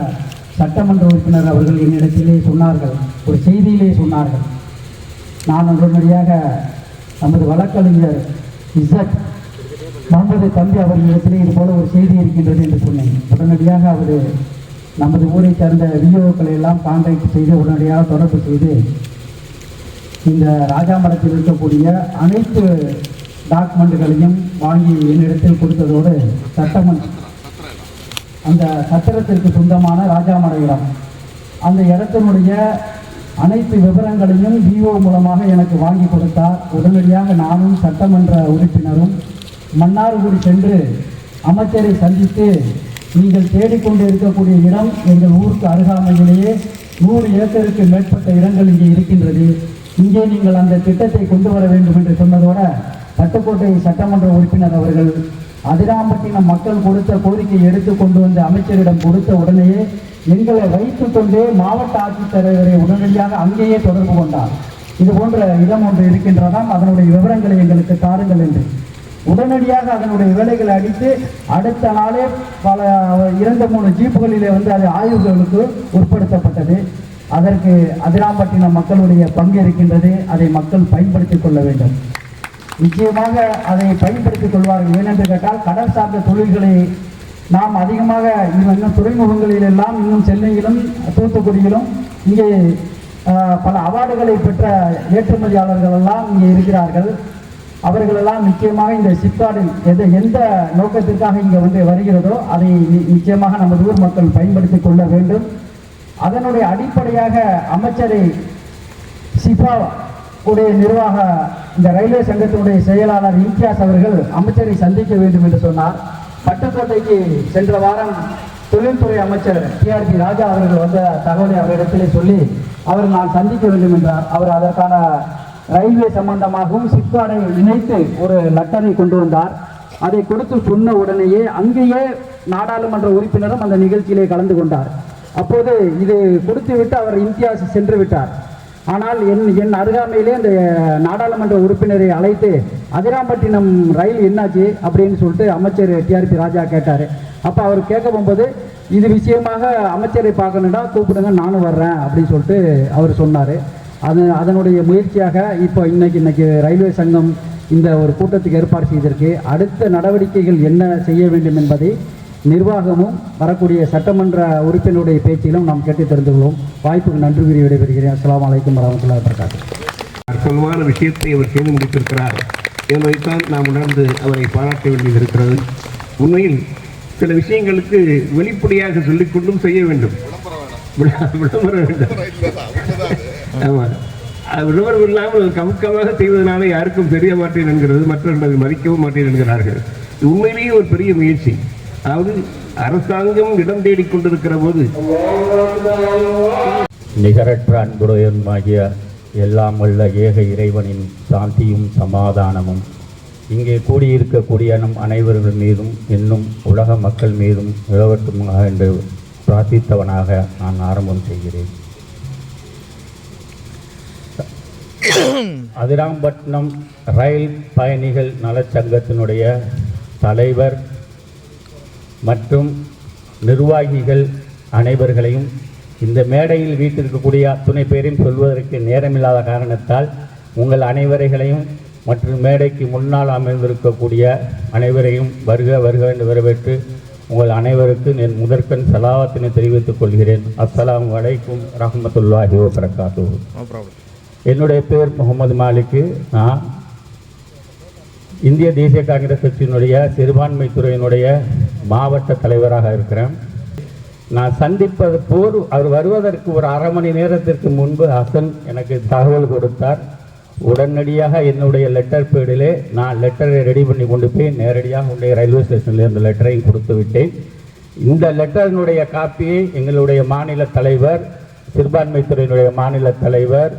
சட்டமன்ற உறுப்பினர் அவர்கள் என்னிடத்திலே சொன்னார்கள், ஒரு செய்தியிலே சொன்னார்கள். நான் உடனடியாக நமது வழக்கறிஞர் இஸ்ஸத் முகமது தம்பி அவர்களிடத்திலே இது போல ஒரு செய்தி இருக்கின்றது என்று சொன்னேன். உடனடியாக அவர் நமது ஊரை சேர்ந்த விஓக்களை எல்லாம் கான்டாக்ட் செய்து உடனடியாக தொடர்பு செய்து இந்த ராஜாமடத்தில் இருக்கக்கூடிய அனைத்து டாக்குமெண்ட்டுகளையும் வாங்கி என்னிடத்தில் கொடுத்ததோடு அந்த சத்திரத்திற்கு சொந்தமான ராஜாமட இடம், அந்த இடத்தினுடைய அனைத்து விவரங்களையும் விஓ மூலமாக எனக்கு வாங்கி கொடுத்தார். உடனடியாக நானும் சட்டமன்ற உறுப்பினரும் மன்னார்குடி சென்று அமைச்சரை சந்தித்து, நீங்கள் தேடிக்கொண்டு இருக்கக்கூடிய இடம் எங்கள் ஊருக்கு அருகாமையிலேயே 100 ஏக்கருக்கு மேற்பட்ட இடங்கள் இங்கே இருக்கின்றது, இங்கே நீங்கள் அந்த திட்டத்தை கொண்டு வர வேண்டும் என்று சொன்னதோடு பட்டுக்கோட்டை சட்டமன்ற உறுப்பினர் அவர்கள் அதிராம்பட்டினம் மக்கள் கொடுத்த கோரிக்கையை எடுத்து கொண்டு வந்து அமைச்சரிடம் கொடுத்த உடனேயே எங்களை வைத்துக்கொண்டே மாவட்ட ஆட்சித்தலைவரை உடனடியாக அங்கேயே தொடர்பு கொண்டார். இது போன்ற இடம் ஒன்று இருக்கின்றதாம், அதனுடைய விவரங்களை எங்களுக்கு தாருங்கள் என்று உடனடியாக அதனுடைய வேலைகளை அடித்து அடுத்த நாளே பல 2-3 ஜீப்புகளிலே வந்து அது ஆய்வுகளுக்கு உட்படுத்தப்பட்டது. அதற்கு அதிராம்பட்டினம் மக்களுடைய பங்கு இருக்கின்றது. அதை மக்கள் பயன்படுத்திக் கொள்ள வேண்டும். நிச்சயமாக அதை பயன்படுத்திக் கொள்வார்கள். ஏனென்று கேட்டால் கடல் சார்ந்த தொழில்களை நாம் அதிகமாக இன்னும் துறைமுகங்களிலெல்லாம், இன்னும் சென்னையிலும் தூத்துக்குடியிலும் இங்கே பல அவார்டுகளை பெற்ற ஏற்றுமதியாளர்கள் எல்லாம் இங்கே இருக்கிறார்கள். அவர்களெல்லாம் நிச்சயமாக இந்த சிப்காட்டில் எந்த நோக்கத்திற்காக இங்கே வந்து வருகிறதோ அதை நிச்சயமாக நமது ஊர் மக்கள் பயன்படுத்திக் கொள்ள வேண்டும். அதனுடைய அடிப்படையாக அமைச்சரை சிபா உடைய நிர்வாக இந்த ரயில்வே சங்கத்தினுடைய செயலாளர் இம்தியாஸ் அவர்கள் அமைச்சரை சந்திக்க வேண்டும் என்று சொன்னார். பட்டுக்கோட்டைக்கு சென்ற வாரம் தொழில்துறை அமைச்சர் டிஆர்பி ராஜா அவர்கள் வந்த தகவலை அவரிடத்திலே சொல்லி அவர் நான் சந்திக்க வேண்டும் என்றார். அவர் அதற்கான ரயில்வே சம்பந்தமாகவும் சிப்காடை இணைத்து ஒரு லெட்டரை கொண்டு வந்தார். அதை கொடுத்து சொன்ன உடனேயே அங்கேயே நாடாளுமன்ற உறுப்பினரும் அந்த நிகழ்ச்சியிலே கலந்து கொண்டார். அப்போது இது கொடுத்து விட்டு அவர் இம்தியாஸ் சென்று விட்டார். ஆனால் என் அருகாமையிலே அந்த நாடாளுமன்ற உறுப்பினரை அழைத்து அதிராம்பட்டினம் ரயில் என்னாச்சு அப்படின்னு சொல்லிட்டு அமைச்சர் டிஆர்பி ராஜா கேட்டார். அப்போ அவர் கேட்க போகும்போது இது விஷயமாக அமைச்சரை பார்க்கணுன்னா கூப்பிடுங்க, நானும் வர்றேன் அப்படின்னு சொல்லிட்டு அவர் சொன்னார். அதனுடைய முயற்சியாக இப்போ இன்னைக்கு ரயில்வே சங்கம் இந்த ஒரு கூட்டத்துக்கு ஏற்பாடு செய்திருக்கு. அடுத்த நடவடிக்கைகள் என்ன செய்ய வேண்டும் என்பதை நிர்வாகமும் வரக்கூடிய சட்டமன்ற உறுப்பினருடைய பேச்சிலும் நாம் கேட்டு தெரிந்து கொள்வோம். வாய்ப்புக்கு நன்றி கூறி விடைபெறுகிறேன். அஸ்ஸலாமு அலைக்கும் வரஹ்மத்துல்லாஹி வபரகாத்துஹு. அற்புதமான விஷயத்தை அவர் செய்து முடித்திருக்கிறார் என்பதைத்தான் நாம் உணர்ந்து அவரை பாராட்ட வேண்டியது இருக்கிறது. உண்மையில் சில விஷயங்களுக்கு வெளிப்படையாக சொல்லிக்கொண்டும் செய்ய வேண்டும், விளம்பர வேண்டும். ஆமாம், விளம்பரம் இல்லாமல் கமுக்கமாக செய்வதனால யாருக்கும் தெரிய மாட்டேன் என்கிறது, மற்றவர்கள் மதிக்கவும் மாட்டேன் என்கிறார்கள். உண்மையிலேயே ஒரு பெரிய முயற்சி. அதாவது அரசாங்கம் இடம் தேடிக் கொண்டிருக்கிற போது நிகரற்ற அன்புடையமாகிய எல்லாம் வல்ல ஏக இறைவனின் சாந்தியும் சமாதானமும் இங்கே கூடியிருக்கக்கூடிய நம் அனைவர்கள் மீதும் இன்னும் உலக மக்கள் மீதும் நிலவட்டுமாக என்று பிரார்த்தித்தவனாக நான் ஆரம்பம் செய்கிறேன். அதிராம்பட்டினம் ரயில் பயணிகள் நலச்சங்கத்தினுடைய தலைவர் மற்றும் நிர்வாகிகள் அனைவர்களையும் இந்த மேடையில் வீட்டிருக்கக்கூடிய அத்துணை பேரையும் சொல்வதற்கு நேரமில்லாத காரணத்தால் உங்கள் அனைவரைகளையும் மற்றும் மேடைக்கு முன்னால் அமர்ந்திருக்கக்கூடிய அனைவரையும் வருக வருக என்று வரவேற்று உங்கள் அனைவருக்கும் என் முதற்கண் சலாவத்தினை தெரிவித்துக் கொள்கிறேன். அஸ்ஸலாமு அலைக்கும் ரஹ்மத்துல்லாஹி வபரகாத்துஹு. என்னுடைய பேர் முகமது மாலிக்கு. நான் இந்திய தேசிய காங்கிரஸ் கட்சியினுடைய சிறுபான்மை துறையினுடைய மாவட்ட தலைவராக இருக்கிறேன். நான் சந்திப்பது போர் அவர் வருவதற்கு ஒரு அரை மணி நேரத்திற்கு முன்பு ஹசன் எனக்கு தகவல் கொடுத்தார். உடனடியாக என்னுடைய லெட்டர் பேடிலே நான் லெட்டரை ரெடி பண்ணி கொண்டு போய் நேரடியாக உடைய ரயில்வே ஸ்டேஷனில் இந்த லெட்டரையும் கொடுத்து விட்டேன். இந்த லெட்டரினுடைய காப்பியை எங்களுடைய மாநில தலைவர், சிறுபான்மை துறையினுடைய மாநில தலைவர்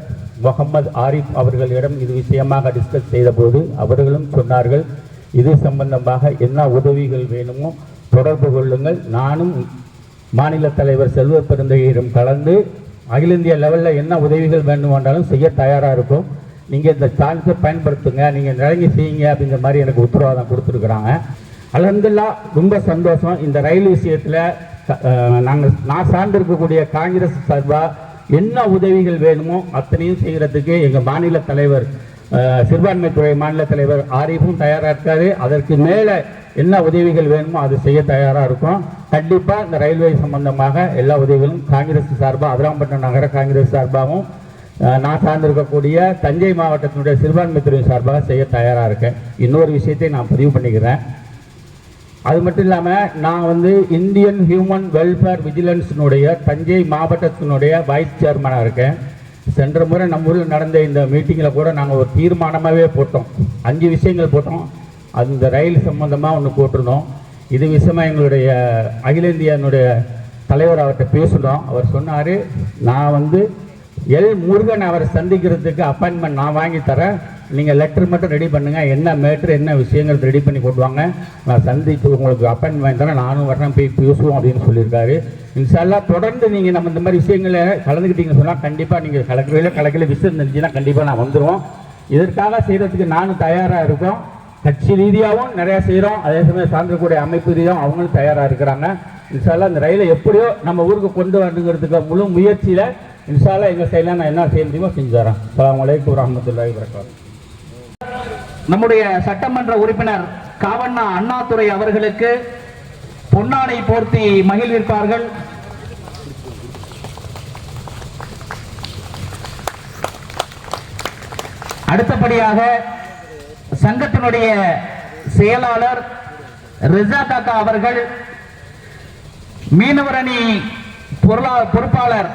முகமது ஆரிஃப் அவர்களிடம் இது விஷயமாக டிஸ்கஸ் செய்தபோது அவர்களும் சொன்னார்கள், இது சம்பந்தமாக என்ன உதவிகள் வேணுமோ தொடர்பு கொள்ளுங்கள். நானும் மாநில தலைவர் செல்வ பெருந்தகையிடம் கலந்து அகில இந்திய லெவலில் என்ன உதவிகள் வேண்டுமென்றாலும் செய்ய தயாராக இருக்கும். நீங்கள் இந்த சான்ஸை பயன்படுத்துங்க, நீங்கள் நிறைய செய்யுங்க அப்படிங்கிற மாதிரி எனக்கு உத்தரவாதம் கொடுத்துருக்குறாங்க. அல்ஹம்துலில்லாஹ் ரொம்ப சந்தோஷம். இந்த ரயில் விஷயத்தில் நான் சார்ந்திருக்கக்கூடிய காங்கிரஸ் சார்பாக என்ன உதவிகள் வேணுமோ அத்தனையும் செய்கிறதுக்கு எங்கள் மாநில தலைவர் சிறுபான்மைத்துறை மாநில தலைவர் ஆரிஃபும் தயாராக இருக்காரு. அதற்கு மேலே என்ன உதவிகள் வேணுமோ அது செய்ய தயாராக இருக்கும். கண்டிப்பாக இந்த ரயில்வே சம்பந்தமாக எல்லா உதவிகளும் காங்கிரஸ் சார்பாக, அதிராம்பட்டினம் நகர காங்கிரஸ் சார்பாகவும் நான் சார்ந்திருக்கக்கூடிய தஞ்சை மாவட்டத்தினுடைய சிறுபான்மைத்துறை சார்பாக செய்ய தயாராக இருக்கேன். இன்னொரு விஷயத்தை நான் பதிவு பண்ணிக்கிறேன். அது மட்டும் இல்லாமல் நான் இந்தியன் ஹியூமன் வெல்ஃபேர் விஜிலன்ஸினுடைய தஞ்சை மாவட்டத்தினுடைய வைஸ் சேர்மனாக இருக்கேன். சென்ற முறை நம்ம ஊரில் நடந்த இந்த மீட்டிங்கில் கூட நாங்கள் ஒரு தீர்மானமாகவே போட்டோம். 5 விஷயங்கள் போட்டோம். அந்த ரயில் சம்பந்தமாக ஒன்று போட்டிருந்தோம். இது விஷயமாக எங்களுடைய அகில இந்தியானுடைய தலைவர் அவர்கிட்ட பேசணும். அவர் சொன்னார், நான் எல் முருகன் அவரை சந்திக்கிறதுக்கு அப்பாயின்மெண்ட் நான் வாங்கி தரேன், நீங்கள் லெட்டர் மட்டும் ரெடி பண்ணுங்கள், என்ன மேட்ரு என்ன விஷயங்கள் ரெடி பண்ணி கொண்டு வாங்க, நான் சந்தித்து உங்களுக்கு அப்பாயின்மெண்ட் வாங்கி தரேன், நானும் வரேன், போய் பேசுவோம் அப்படின்னு சொல்லியிருக்காரு. இன்ஷா அல்லாஹ் தொடர்ந்து நீங்கள் நம்ம இந்த மாதிரி விஷயங்களை கலந்துக்கிட்டீங்கன்னு சொன்னால் கண்டிப்பாக நீங்கள் கலக்கல விஷயம் இருந்துச்சுன்னா கண்டிப்பாக நான் வந்துடுவோம். இதற்காக செய்கிறதுக்கு நானும் தயாராக இருக்கோம். கட்சி ரீதியாகவும் நிறையா செய்கிறோம், அதே சமயம் சார்ந்தக்கூடிய அமைப்பு ரீதியாகவும் அவங்களும் தயாராக இருக்கிறாங்க. இன்ஷா அல்லாஹ் இந்த ரயிலை எப்படியோ நம்ம ஊருக்கு கொண்டு வரணுங்கிறதுக்கு முழு முயற்சியில் இன்ஷா அல்லாஹ் எங்கள் சைடில் நான் என்ன செய்ய முடியுமோ செஞ்சு தரேன். அஸ்ஸலாமு அலைக்கும் வரஹ்மத்துல்லாஹி வபரகாத்துஹு. நம்முடைய சட்டமன்ற உறுப்பினர் காவண்ணா அண்ணாதுரை அவர்களுக்கு பொன்னாடை போர்த்தி மகிழ்விப்பார்கள். அடுத்தபடியாக சங்கத்தினுடைய செயலாளர் ரிசா காக்கா அவர்கள், மீனவர் அணி பொறுப்பாளர்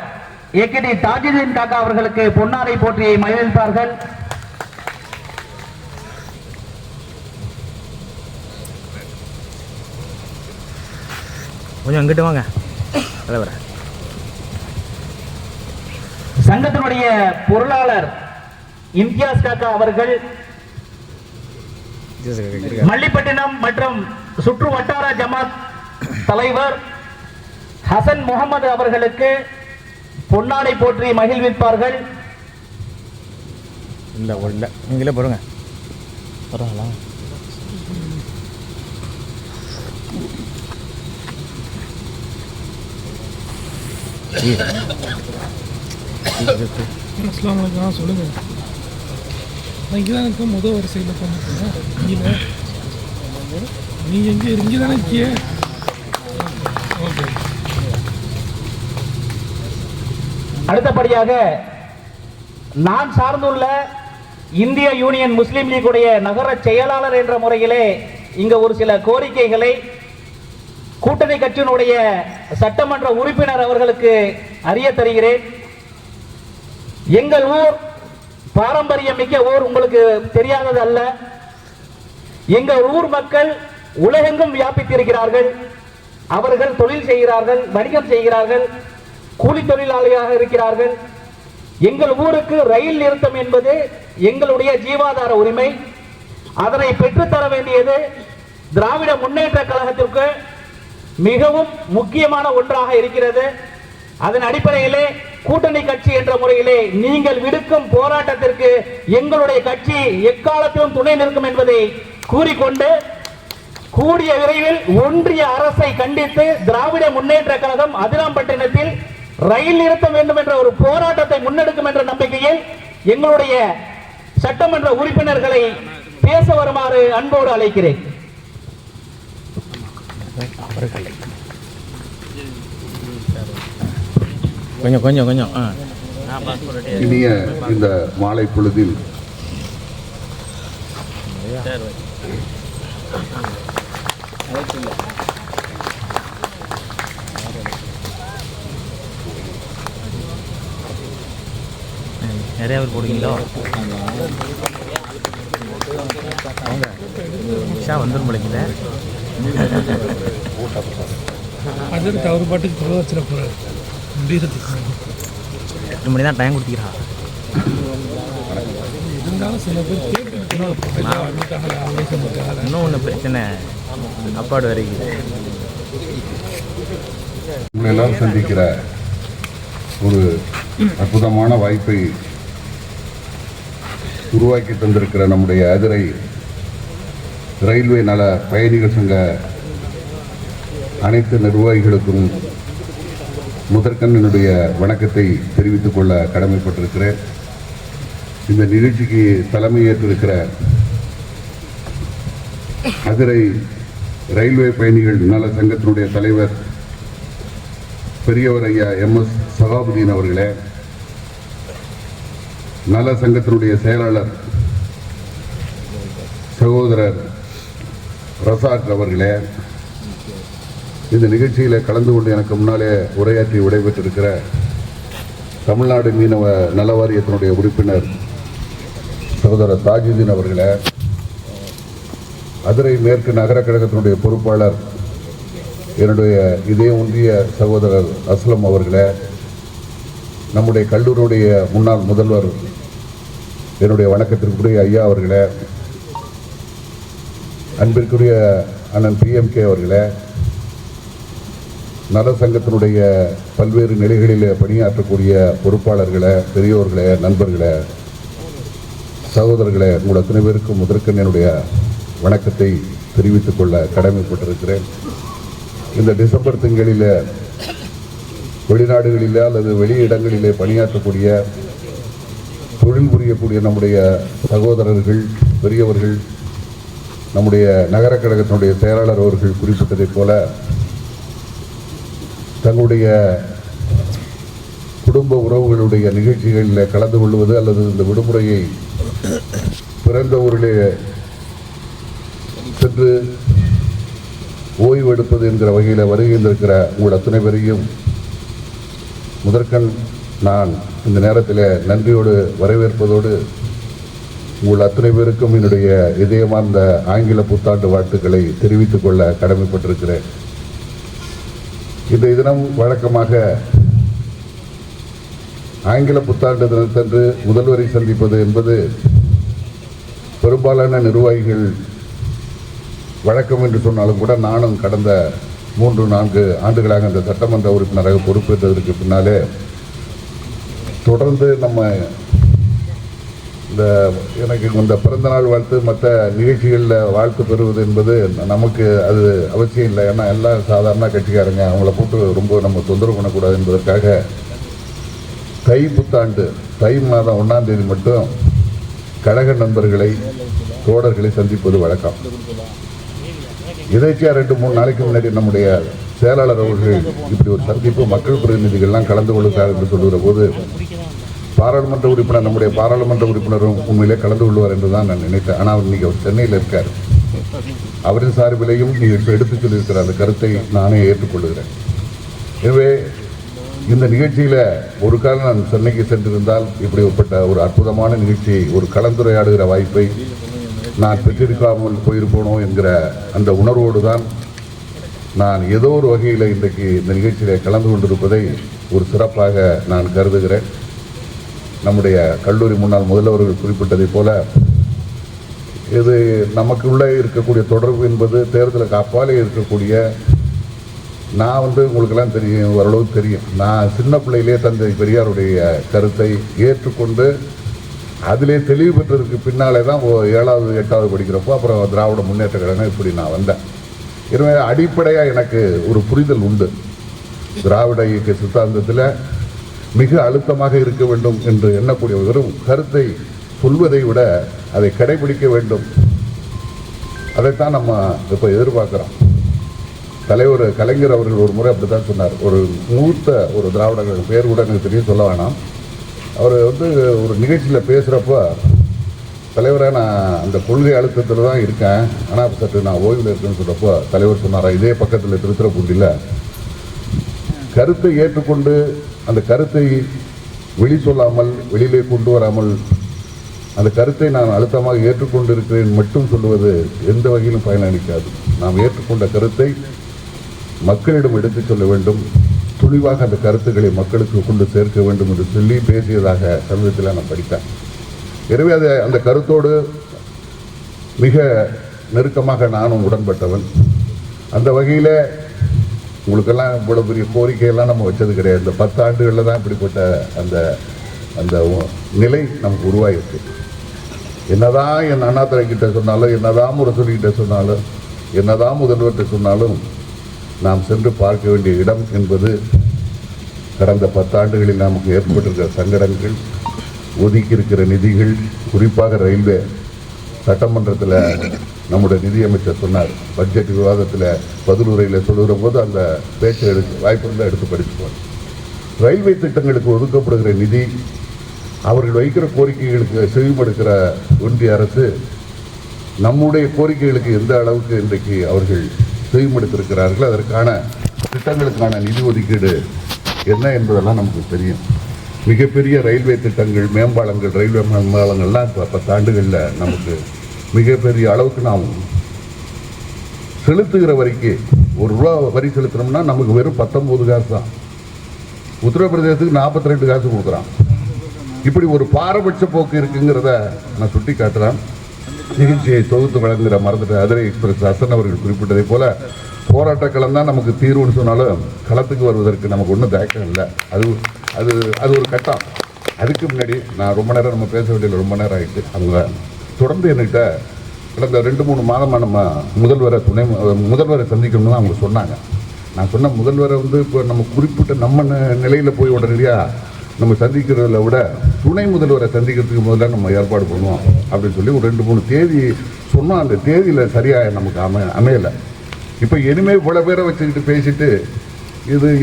ஏகேடி தாஜுதீன் காக்கா அவர்களுக்கு பொன்னாடை போற்றி மகிழ்விப்பார்கள். கொஞ்சம் அங்கிட்டு வாங்க தலைவர. சங்கத்தினுடைய பொருளாளர் இம்தியாஸ் காக்கா அவர்கள், மல்லிப்பட்டினம் மற்றும் சுற்று வட்டார ஜமாத் தலைவர் ஹசன் முகமது அவர்களுக்கு பொன்னாடை போற்றி மகிழ்விப்பார்கள். இல்லை நீங்களே போடுங்க. பரவாயில்ல. அஸ்ஸலாமு அலைக்கும். சொல்லுங்கள். நான் இங்கே தான் இருக்கேன், முதல் வரிசையில் போனேன். கீழே நீ எங்கே இங்கே தானே இருக்கிய? ஓகே. அடுத்தபடியாக நான் சார்ந்துள்ள இந்திய யூனியன் முஸ்லீம் லீக்குடைய நகர செயலாளர் என்ற முறையிலே இங்க ஒரு சில கோரிக்கைகளை கூட்டணி கட்சியினுடைய சட்டமன்ற உறுப்பினர் அவர்களுக்கு அறிய தருகிறேன். எங்கள் ஊர் பாரம்பரியம் மிக்க ஊர், உங்களுக்கு தெரியாதது அல்ல. எங்கள் ஊர் மக்கள் உலகெங்கும் வியாபித்திருக்கிறார்கள். அவர்கள் தொழில் செய்கிறார்கள், வணிகம் செய்கிறார்கள், கூலி தொழிலாளியாக இருக்கிறார்கள். எங்கள் ஊருக்கு ரயில் நிறுத்தம் என்பது எங்களுடைய ஜீவாதார உரிமை. அதனை பெற்றுத்தர வேண்டியது திராவிட முன்னேற்ற கழகத்திற்கு மிகவும் முக்கியமான ஒன்றாக இருக்கிறது. அதன் அடிப்படையிலே கூட்டணி கட்சி என்ற முறையிலே நீங்கள் விடுக்கும் போராட்டத்திற்கு எங்களுடைய கட்சி எக்காலத்திலும் துணை நிற்கும் என்பதை கூறிக்கொண்டு, கூடிய விரைவில் ஒன்றிய அரசை கண்டித்து திராவிட முன்னேற்ற கழகம் அதிராம்பட்டினத்தில் ரயில் நிறுத்தம் வேண்டும் என்ற ஒரு போராட்டத்தை முன்னெடுக்கும் என்ற நம்பிக்கையில் எங்களுடைய சட்டமன்ற உறுப்பினர்களை பேச வருமாறு அன்போடு அழைக்கிறேன். கொஞ்சம் இனிய இந்த மாலை பொழுதில் நிறைய பேர் போடுவீங்களோ? அவங்க வந்துடும் பிள்ளைங்கள அடுத்து அவர் பாட்டுக்கு தொலை வச்சிட போகிறார். முடியறதுக்கு 8 மணி தான் டைம் கொடுத்துக்கிறா. இருந்தாலும் சில பேர் இன்னும் ஒன்று பிரச்சனை அப்பாடு வரைக்கும் உங்களை எல்லாம் சந்திக்கிற ஒரு அற்புதமான வாய்ப்பை உருவாக்கி தந்திருக்கிற நம்முடைய அதிரை ரயில்வே நல பயணிகள் சங்க அனைத்து நிர்வாகிகளுக்கும் முதற்கண் என்னுடைய வணக்கத்தை தெரிவித்துக் கொள்ள கடமைப்பட்டிருக்கிறேன். இந்த நிகழ்ச்சிக்கு தலைமையேற்றிருக்கிற அதிரை ரயில்வே பயணிகள் நல சங்கத்தினுடைய தலைவர் பெரியவர் ஐயா MS சகாபுதீன் அவர்களே, நல சங்கத்தினுடைய செயலாளர் சகோதரர் ரசாக் அவர்களே, இந்த நிகழ்ச்சியில் கலந்து கொண்டு எனக்கு முன்னாலே உரையாற்றி விடைபெற்றிருக்கிற தமிழ்நாடு மீனவ நல வாரியத்தினுடைய உறுப்பினர் சகோதரர் தாஜுதீன் அவர்களே, அதிரை மேற்கு நகர கழகத்தினுடைய பொறுப்பாளர் என்னுடைய இதே ஒன்றிய சகோதரர் அஸ்லம் அவர்களே, நம்முடைய கல்லூரியுடைய முன்னாள் முதல்வர் என்னுடைய வணக்கத்திற்குரிய ஐயா அவர்களே, அன்பிற்குரிய அண்ணன் PMK அவர்களே, நல சங்கத்தினுடைய பல்வேறு நிலைகளில் பணியாற்றக்கூடிய பொறுப்பாளர்களே, பெரியோர்களே, நண்பர்களே, சகோதரர்களே, உங்கள் அத்தனை பேருக்கும் முதற்கண் என்னுடைய வணக்கத்தை தெரிவித்துக் கொள்ள கடமைப்பட்டிருக்கிறேன். இந்த டிசம்பர் திங்களில் வெளிநாடுகளிலே அல்லது வெளியிடங்களிலே பணியாற்றக்கூடிய தொழில் புரியக்கூடிய நம்முடைய சகோதரர்கள், பெரியவர்கள், நம்முடைய நகர கழகத்தினுடைய செயலாளர் அவர்கள் குறிப்பிட்டதைப் போல தங்களுடைய குடும்ப உறவுகளுடைய நிகழ்ச்சிகளில் கலந்து கொள்வது அல்லது இந்த விடுமுறையை பிறந்த ஊரிலே சென்று ஓய்வெடுப்பது என்கிற வகையில் வருகின்றிருக்கிற உங்கள் அத்தனை பேரையும் முதற்கண் நான் இந்த நேரத்தில் நன்றியோடு வரவேற்பதோடு உங்கள் அத்தனை பேருக்கும் என்னுடைய இதயமார்ந்த ஆங்கில புத்தாண்டு வாழ்த்துக்களை தெரிவித்துக் கொள்ள கடமைப்பட்டிருக்கிறேன். இன்றைய தினம் வழக்கமாக ஆங்கில புத்தாண்டு தினத்தன்று முதல்வரை சந்திப்பது என்பது பெரும்பாலான நிர்வாகிகள் வழக்கம் என்று சொன்னாலும் கூட நானும் கடந்த 3-4 ஆண்டுகளாக அந்த சட்டமன்ற உறுப்பினராக பொறுப்பேற்றதற்கு பின்னாலே தொடர்ந்து நம்ம எனக்கு இந்த பிறந்தநாள் வாழ்த்து மற்ற நிகழ்ச்சிகளில் வாழ்த்து பெறுவது என்பது நமக்கு அது அவசியம் இல்லை. ஏன்னா எல்லாம் சாதாரண கட்சிக்காரங்க, அவங்கள போட்டு ரொம்ப நம்ம தொந்தரவு பண்ணக்கூடாது என்பதற்காக தை புத்தாண்டு தை மாதம் 1ஆம் தேதி மட்டும் கழக நண்பர்களை தோழர்களை சந்திப்பது வழக்கம். இதைச்சியா 2-3 நாளைக்கு முன்னாடி நம்முடைய செயலாளர் அவர்கள் இப்படி ஒரு சந்திப்பு மக்கள் பிரதிநிதிகள்லாம் கலந்து கொள்ளுகிறார் என்று சொல்லுகிற போது பாராளுமன்ற உறுப்பினர் நம்முடைய பாராளுமன்ற உறுப்பினரும் உண்மையிலே கலந்து கொள்வார் என்று தான் நான் நினைத்தேன். ஆனால் அவர் இன்றைக்கி அவர் சென்னையில் இருக்கார். அவரின் சார்பிலையும் நீங்கள் இப்போ எடுத்துச் சொல்லியிருக்கிற அந்த கருத்தை நானே ஏற்றுக்கொள்கிறேன். எனவே இந்த நிகழ்ச்சியில் ஒரு காலம் நான் சென்னைக்கு சென்றிருந்தால் இப்படிப்பட்ட ஒரு அற்புதமான நிகழ்ச்சியை ஒரு கலந்துரையாடுகிற வாய்ப்பை நான் பெற்றிருக்காமல் போயிருப்போனோ என்கிற அந்த உணர்வோடு தான் நான் ஏதோ ஒரு வகையில் இன்றைக்கு இந்த நிகழ்ச்சியில் கலந்து கொண்டிருப்பதை ஒரு சிறப்பாக நான் கருதுகிறேன். நம்முடைய கல்லூரி முன்னாள் முதல்வர்கள் குறிப்பிட்டதை போல இது நமக்குள்ளே இருக்கக்கூடிய தொடர்பு என்பது தேர்தலுக்கு அப்பாலே இருக்கக்கூடிய, நான் உங்களுக்கெல்லாம் தெரியும், ஓரளவுக்கு தெரியும், நான் சின்ன பிள்ளையிலே தந்தை பெரியாருடைய கருத்தை ஏற்றுக்கொண்டு அதிலே தெளிவு பெற்றதுக்கு பின்னாலே தான் 7வது 8வது படிக்கிறப்போ அப்புறம் திராவிட முன்னேற்ற கழகம் இப்படி நான் வந்தேன். எனவே அடிப்படையாக எனக்கு ஒரு புரிதல் உண்டு. திராவிட இயக்க சித்தாந்தத்தில் மிக அழுத்தமாக இருக்க வேண்டும் என்று எண்ணக்கூடிய வெறும் கருத்தை சொல்வதை விட அதை கடைபிடிக்க வேண்டும். அதைத்தான் நம்ம இப்போ எதிர்பார்க்குறோம். தலைவர் கலைஞர் அவர்கள் ஒரு முறை அப்படி தான் சொன்னார். ஒரு மூத்த ஒரு திராவிட கழகம் பேர் கூட எனக்கு தெரியும், சொல்ல வேணாம். அவர் ஒரு நிகழ்ச்சியில் பேசுகிறப்போ, தலைவரை நான் அந்த கொள்கை அழுத்தத்தில் தான் இருக்கேன், ஆனால் சற்று நான் ஓய்வில் இருக்கேன்னு சொல்கிறப்போ தலைவர் சொன்னாரா, இதே பக்கத்தில் திருத்துறைப்பூண்டியில் கருத்தை ஏற்றுக்கொண்டு அந்த கருத்தை வெளி சொல்லாமல் வெளியிலே கொண்டு வராமல் அந்த கருத்தை நான் அழுத்தமாக ஏற்றுக்கொண்டிருக்கிறேன் மட்டும் சொல்லுவது எந்த வகையிலும் பயனளிக்காது. நாம் ஏற்றுக்கொண்ட கருத்தை மக்களிடம் எடுத்துச் சொல்ல வேண்டும், துணிவாக அந்த கருத்துக்களை மக்களுக்கு கொண்டு சேர்க்க வேண்டும் என்று சொல்லி பேசியதாக சமீபத்தில் நான் படித்தேன். எனவே அந்த கருத்தோடு மிக நெருக்கமாக நானும் உடன்பட்டவன். அந்த வகையில் உங்களுக்கெல்லாம் இவ்வளோ பெரிய கோரிக்கையெல்லாம் நம்ம வச்சது கிடையாது. இந்த 10 ஆண்டுகளில் தான் இப்படிப்பட்ட அந்த அந்த நிலை நமக்கு உருவாகிருக்கு. என்னதான் என் அண்ணாதுரை கிட்ட சொன்னாலும், என்னதான் முரசொலிகிட்ட சொன்னாலும், என்னதான் முதல்வர்கிட்ட சொன்னாலும், நாம் சென்று பார்க்க வேண்டிய இடம் என்பது கடந்த 10 ஆண்டுகளில் நமக்கு ஏற்பட்டிருக்கிற சங்கடங்கள், ஒதுக்கி இருக்கிற நிதிகள், குறிப்பாக ரயில்வே சட்டமன்றத்தில் நம்முடைய நிதியமைச்சர் சொன்னார், பட்ஜெட் விவாதத்தில் பதிலுரையில் சொல்லுகிற போது அந்த பேச்சை வாய்ப்பு இருந்தால் எடுத்து படிச்சுக்குவார். ரயில்வே திட்டங்களுக்கு ஒதுக்கப்படுகிற நிதி, அவர்கள் வைக்கிற கோரிக்கைகளுக்கு செவிமடுக்கிற ஒன்றிய அரசு நம்முடைய கோரிக்கைகளுக்கு எந்த அளவுக்கு இன்றைக்கு அவர்கள் செவிமடுத்திருக்கிறார்கள், அதற்கான திட்டங்களுக்கான நிதி ஒதுக்கீடு என்ன என்பதெல்லாம் நமக்கு தெரியும். மிகப்பெரிய ரயில்வே திட்டங்கள், மேம்பாலங்கள், ரயில்வே மேம்பாலங்கள்லாம் இப்போ 10 ஆண்டுகளில் நமக்கு மிகப்பெரிய அளவுக்கு நாம் செலுத்துகிற வரைக்கும் ₹1 வரி செலுத்தினோம்னா நமக்கு வெறும் 19 காசு தான். உத்தரப்பிரதேசத்துக்கு 42 காசு கொடுக்குறான். இப்படி ஒரு பாரபட்ச போக்கு இருக்குங்கிறத நான் சுட்டி காட்டுறேன். நிகழ்ச்சியை தொகுத்து வழங்குகிற மறந்துட்டு அதிரை எக்ஸ்பிரஸ் ஹசன் அவர்கள் குறிப்பிட்டதை போல போராட்ட களம் தான் நமக்கு தீர்வுன்னு சொன்னாலும் களத்துக்கு வருவதற்கு நமக்கு ஒன்றும் தயக்கம் இல்லை. அது அது அது ஒரு கட்டம். அதுக்கு முன்னாடி நான் ரொம்ப நேரம் நம்ம பேச வேண்டியதில்லை, ரொம்ப நேரம் ஆகிட்டு அவங்க தொடர்ந்து என்கிட்ட கடந்த 2-3 மாதமாக நம்ம முதல்வரை சந்திக்கணும்னு தான் அவங்க சொன்னாங்க. நான் சொன்ன முதல்வரை இப்போ நம்ம குறிப்பிட்ட நம்ம நிலையில் போய் உடனடியாக நம்ம சந்திக்கிறத விட துணை முதல்வரை சந்திக்கிறதுக்கு முதல்ல நம்ம ஏற்பாடு பண்ணுவோம் அப்படின்னு சொல்லி ஒரு 2-3 தேதி சொன்னோம். அந்த தேதியில் சரியாக நமக்கு அமையலை. இப்போ இனிமேல் இவ்வளோ பேரை வச்சுக்கிட்டு பேசிட்டு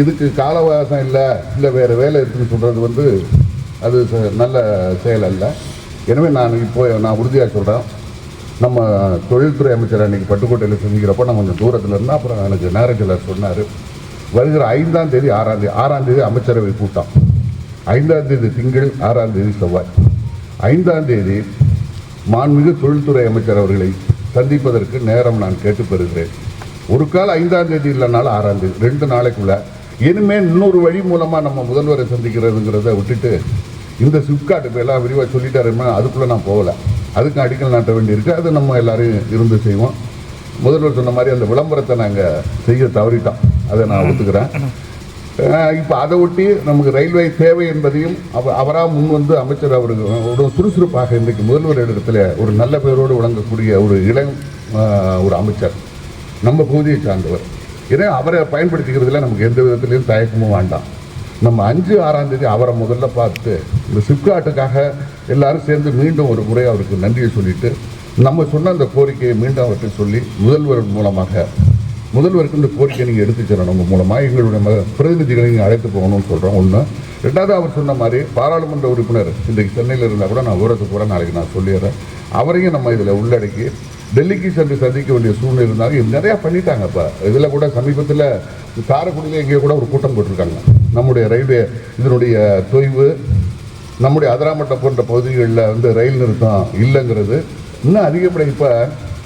இதுக்கு காலவாசம் இல்லை வேறு வேலை இருக்குதுன்னு சொல்கிறது அது நல்ல செயல் அல்ல. எனவே நான் உறுதியாக சொல்கிறேன், நம்ம தொழில்துறை அமைச்சர் அன்றைக்கி பட்டுக்கோட்டையில் சந்திக்கிறப்போ நான் கொஞ்சம் தூரத்தில் இருந்தால் அப்புறம் எனக்கு நேரத்தில் சொன்னார், வருகிற 5ஆம் தேதி 6ஆம் தேதி அமைச்சரவை கூட்டம், 5ஆம் தேதி திங்கள், 6ஆம் தேதி செவ்வாய், 5ஆம் தேதி மாண்புமிகு தொழில்துறை அமைச்சர் அவர்களை சந்திப்பதற்கு நேரம் நான் கேட்டு பெறுகிறேன். ஒரு கால் 5ஆம் தேதி இல்லைனாலும் 6ஆம் தேதி 2 நாளைக்குள்ள இனிமேல் இன்னொரு வழி மூலமாக நம்ம முதல்வரை சந்திக்கிறதுங்கிறத விட்டுட்டு இந்த சிப்காட் இப்போ எல்லாம் விரிவாக சொல்லிட்டாருன்னா அதுக்குள்ளே நான் போகலை. அதுக்கு அடிக்கல் நாட்ட வேண்டியிருக்கு. அது நம்ம எல்லோரும் இருந்து செய்வோம். முதல்வர் சொன்ன மாதிரி அந்த விளம்பரத்தை நாங்கள் செய்ய தவறிட்டோம், அதை நான் ஒத்துக்கிறேன். இப்போ அதை ஒட்டி நமக்கு ரயில்வே தேவை என்பதையும் அவராக முன் வந்து அமைச்சர் அவருக்கு சுறுசுறுப்பாக இன்றைக்கு முதல்வர் இடத்துல ஒரு நல்ல பேரோடு விளங்கக்கூடிய ஒரு அமைச்சர், நம்ம பகுதியை சார்ந்தவர். ஏன்னா அவரை பயன்படுத்திக்கிறதுல நமக்கு எந்த விதத்துலையும் தயக்கமும் வேண்டாம். நம்ம 5-6ஆம் தேதி அவரை முதல்ல பார்த்து இந்த சிப்காட்டுக்காக எல்லாரும் சேர்ந்து மீண்டும் ஒரு முறை அவருக்கு நன்றியை சொல்லிவிட்டு நம்ம சொன்ன அந்த கோரிக்கையை மீண்டும் அவர்கிட்ட சொல்லி முதல்வருக்கு இந்த கோரிக்கையை நீங்கள் எடுத்து செல்லணும். உங்கள் மூலமாக எங்களுடைய பிரதிநிதிகளை நீங்கள் அழைத்து போகணும்னு சொல்கிறோம். 1. 2வது, அவர் சொன்ன மாதிரி பாராளுமன்ற உறுப்பினர் இன்றைக்கு சென்னையில் இருந்தால் கூட நான் விவரத்துக்கு கூட நாளைக்கு நான் சொல்லிடுறேன். அவரையும் நம்ம இதில் உள்ளடக்கி டெல்லிக்கு சென்று சந்திக்க வேண்டிய சூழ்நிலை இருந்தாலும் நிறையா பண்ணிட்டாங்க. இப்போ இதில் கூட சமீபத்தில் காரைக்குடியில் எங்கேயோ கூட ஒரு கூட்டம் போட்டிருக்காங்க. நம்முடைய ரயில்வே இதனுடைய தொய்வு, நம்முடைய அதிராமட்டம் போன்ற பகுதிகளில் ரயில் நிறுத்தம் இல்லைங்கிறது இன்னும் அதிகப்பட. இப்போ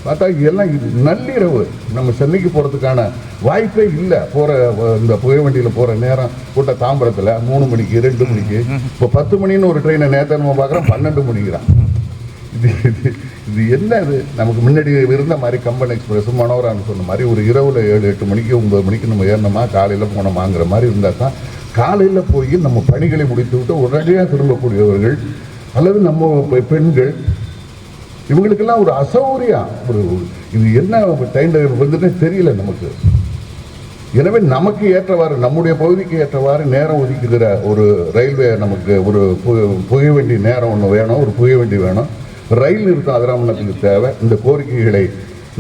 பார்த்தா எல்லாம் நள்ளிரவு நம்ம சென்னைக்கு போகிறதுக்கான வாய்ப்பே இல்லை. இந்த புகை வண்டியில் போகிற நேரம் கூட்ட தாம்பரத்தில் 3 மணிக்கு 2 மணிக்கு இப்போ 10 மணின்னு ஒரு ட்ரெயினை நேற்று நம்ம பார்க்குறோம், 12 மணிக்குறான். இது என்ன? இது நமக்கு முன்னாடி இருந்த மாதிரி கம்பன் எக்ஸ்பிரஸ் மனோரான்னு சொன்ன மாதிரி ஒரு இரவில் 7-8 மணிக்கு 9 மணிக்கு நம்ம ஏறினோமா காலையில் போனோமாங்கிற மாதிரி இருந்தால் தான் காலையில் போய் நம்ம பணிகளை முடித்து விட்டு உடனடியாக திரும்பக்கூடியவர்கள் அல்லது நம்ம பெண்கள் இவங்களுக்கெல்லாம் ஒரு அசௌகரியம். இது என்ன டைம் வந்துட்டே தெரியல நமக்கு. எனவே நமக்கு ஏற்றவாறு நம்முடைய பகுதிக்கு ஏற்றவாறு நேரம் ஒதுக்குகிற ஒரு ரயில்வே நமக்கு ஒரு புகை வண்டி நேரம் ஒன்று வேணும், ஒரு புகை வண்டி வேணும். ரயில் நிறுத்தம் அதிராமணத்துக்கு தேவை. இந்த கோரிக்கைகளை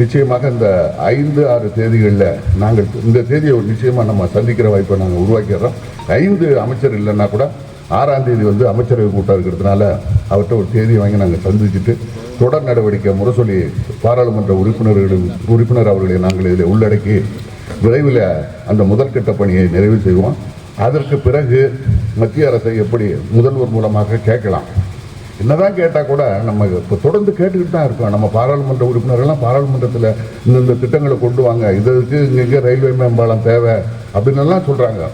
நிச்சயமாக இந்த 5-6 தேதிகளில் நாங்கள் இந்த தேதியை நிச்சயமாக நம்ம சந்திக்கிற வாய்ப்பை நாங்கள் உருவாக்கிடுறோம். 5 அமைச்சர் இல்லைன்னா கூட 6ஆம் தேதி அமைச்சரவை கூட்டம் இருக்கிறதுனால அவர்கிட்ட ஒரு தேதியை வாங்கி நாங்கள் சந்திச்சுட்டு தொடர் நடவடிக்கை முரசொலி பாராளுமன்ற உறுப்பினர் அவர்களை நாங்கள் இதில் உள்ளடக்கி விரைவில் அந்த முதற்கட்ட பணியை நிறைவு செய்வோம். அதற்கு பிறகு மத்திய அரசை எப்படி முதல்வர் மூலமாக கேட்கலாம். என்னதான் கேட்டால் கூட நம்ம இப்போ தொடர்ந்து கேட்டுக்கிட்டு தான் இருக்கோம். நம்ம பாராளுமன்ற உறுப்பினர்கள்லாம் பாராளுமன்றத்தில் இந்த திட்டங்களை கொண்டு வாங்க, இதற்கு இங்கே ரயில்வே மேம்பாலம் தேவை அப்படின்னுலாம் சொல்கிறாங்க.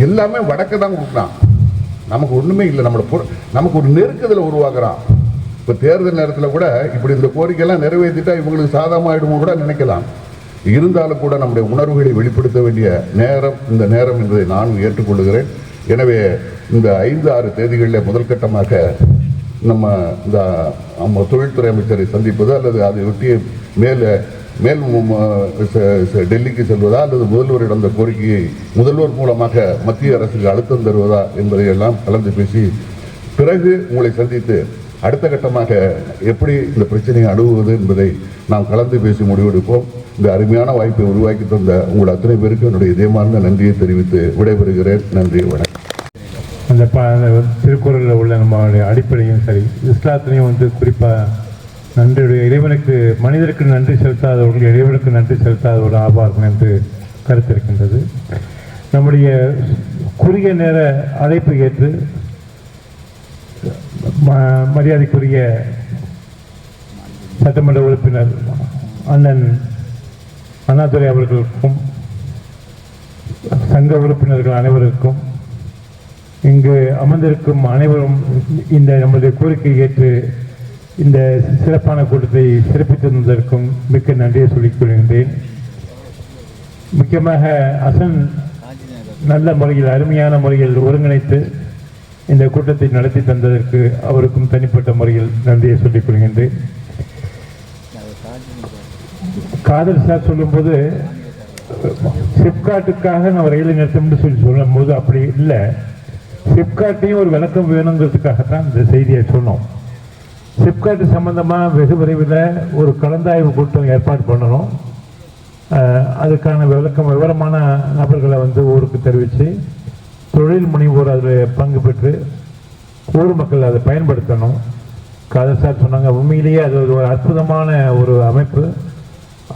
எல்லாமே வடக்கு தான் கொடுக்குறான். நமக்கு ஒன்றுமே இல்லை. நமக்கு ஒரு நெருக்கத்தில் உருவாக்குறான். இப்போ தேர்தல் நேரத்தில் கூட இப்படி இந்த கோரிக்கையெல்லாம் நிறைவேற்றிட்டா இவங்களுக்கு சாதகமாகிடுமோ கூட நினைக்கலாம். இருந்தாலும் கூட நம்முடைய உணர்வுகளை வெளிப்படுத்த வேண்டிய நேரம் இந்த நேரம் என்பதை நானும் ஏற்றுக்கொள்கிறேன். எனவே இந்த 5-6 தேதிகளில் முதல் கட்டமாக நம்ம தொழில்துறை அமைச்சரை சந்திப்பது அல்லது அதை ஒட்டிய மேல் டெல்லிக்கு செல்வதா அல்லது முதல்வரிடம் அந்த கோரிக்கையை முதல்வர் மூலமாக மத்திய அரசுக்கு அழுத்தம் தருவதா என்பதையெல்லாம் கலந்து பேசி பிறகு உங்களை சந்தித்து அடுத்த கட்டமாக எப்படி இந்த பிரச்சனையை அணுகுவது என்பதை நாம் கலந்து பேசி முடிவெடுப்போம். இந்த அருமையான வாய்ப்பை உருவாக்கி தந்த உங்கள் அத்தனை பேருக்கு என்னுடைய இதயமார்ந்த நன்றியை தெரிவித்து விடைபெறுகிறேன். நன்றி, வணக்கம். அந்த திருக்குறளில் உள்ள நம்மளுடைய அடிப்படையும் சரி, இஸ்லாத்திலையும் குறிப்பாக நன்றியுடைய இறைவனுக்கு மனிதருக்கு நன்றி செலுத்தாதவர்கள் இறைவனுக்கு நன்றி செலுத்தாதவர்கள் ஆபார்கள் என்று கருத்து இருக்கின்றது. நம்முடைய குறுகிய நேர அழைப்பு ஏற்று மரியாதைக்குரிய சட்டமன்ற உறுப்பினர் அண்ணன் அண்ணாதுரை அவர்களுக்கும் சங்க உறுப்பினர்கள் அனைவருக்கும் இங்கு அமர்ந்திருக்கும் அனைவரும் இந்த நம்முடைய கோரிக்கையை ஏற்று இந்த சிறப்பான கூட்டத்தை சிறப்பித்திருந்ததற்கும் மிக்க நன்றியை சொல்லிக் கொள்கின்றேன். முக்கியமாக அசன் நல்ல முறையில் அருமையான முறையில் ஒருங்கிணைத்து இந்த கூட்டத்தை நடத்தி தந்ததற்கு அவருக்கும் தனிப்பட்ட முறையில் நன்றியை சொல்லிக் கொள்கின்றேன். காதல் சார் சொல்லும்போது சிப்காட்டுக்காக நம்ம ரயிலை நிறுத்தம்னு சொல்லும் போது அப்படி இல்லை, சிப்காட்டையும் ஒரு விளக்கம் வேணுங்கிறதுக்காகத்தான் இந்த செய்தியை சொன்னோம். சிப்காட்டு சம்பந்தமாக வெகு விரைவில் ஒரு கலந்தாய்வு கூட்டம் ஏற்பாடு பண்ணணும். அதுக்கான விவரமான நபர்களை ஊருக்கு தெரிவித்து தொழில் முனைவோர் அதில் பங்கு பெற்று ஊர் மக்கள் அதை பயன்படுத்தணும். காதல் சார் சொன்னாங்க, உண்மையிலேயே அது ஒரு அற்புதமான ஒரு அமைப்பு.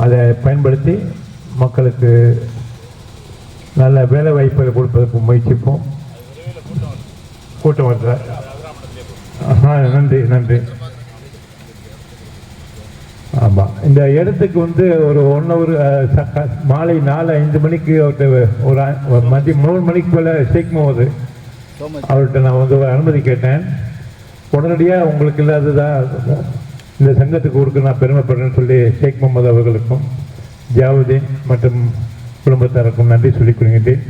அதை பயன்படுத்தி மக்களுக்கு நல்ல வேலை வாய்ப்புகளை கொடுப்பதற்கு முயற்சிப்போம். கூட்டம் வருது. நன்றி நன்றி. ஆமாம், இந்த இடத்துக்கு ஒரு 1 hour மாலை 4-5 மணிக்கு ஒரு மதியம் 3 மணிக்கு போல் ஷேக் முகமது அவர்கிட்ட நான் ஒரு அனுமதி கேட்டேன். உடனடியாக உங்களுக்கு இல்லாததான் இந்த சங்கத்துக்கு கொடுக்க நான் பெருமைப்படுறேன்னு சொல்லி ஷேக் முகமது அவர்களுக்கும் ஜாவுதீன் மற்றும் குடும்பத்தாருக்கும் நன்றி சொல்லிக் கொள்கின்றேன்.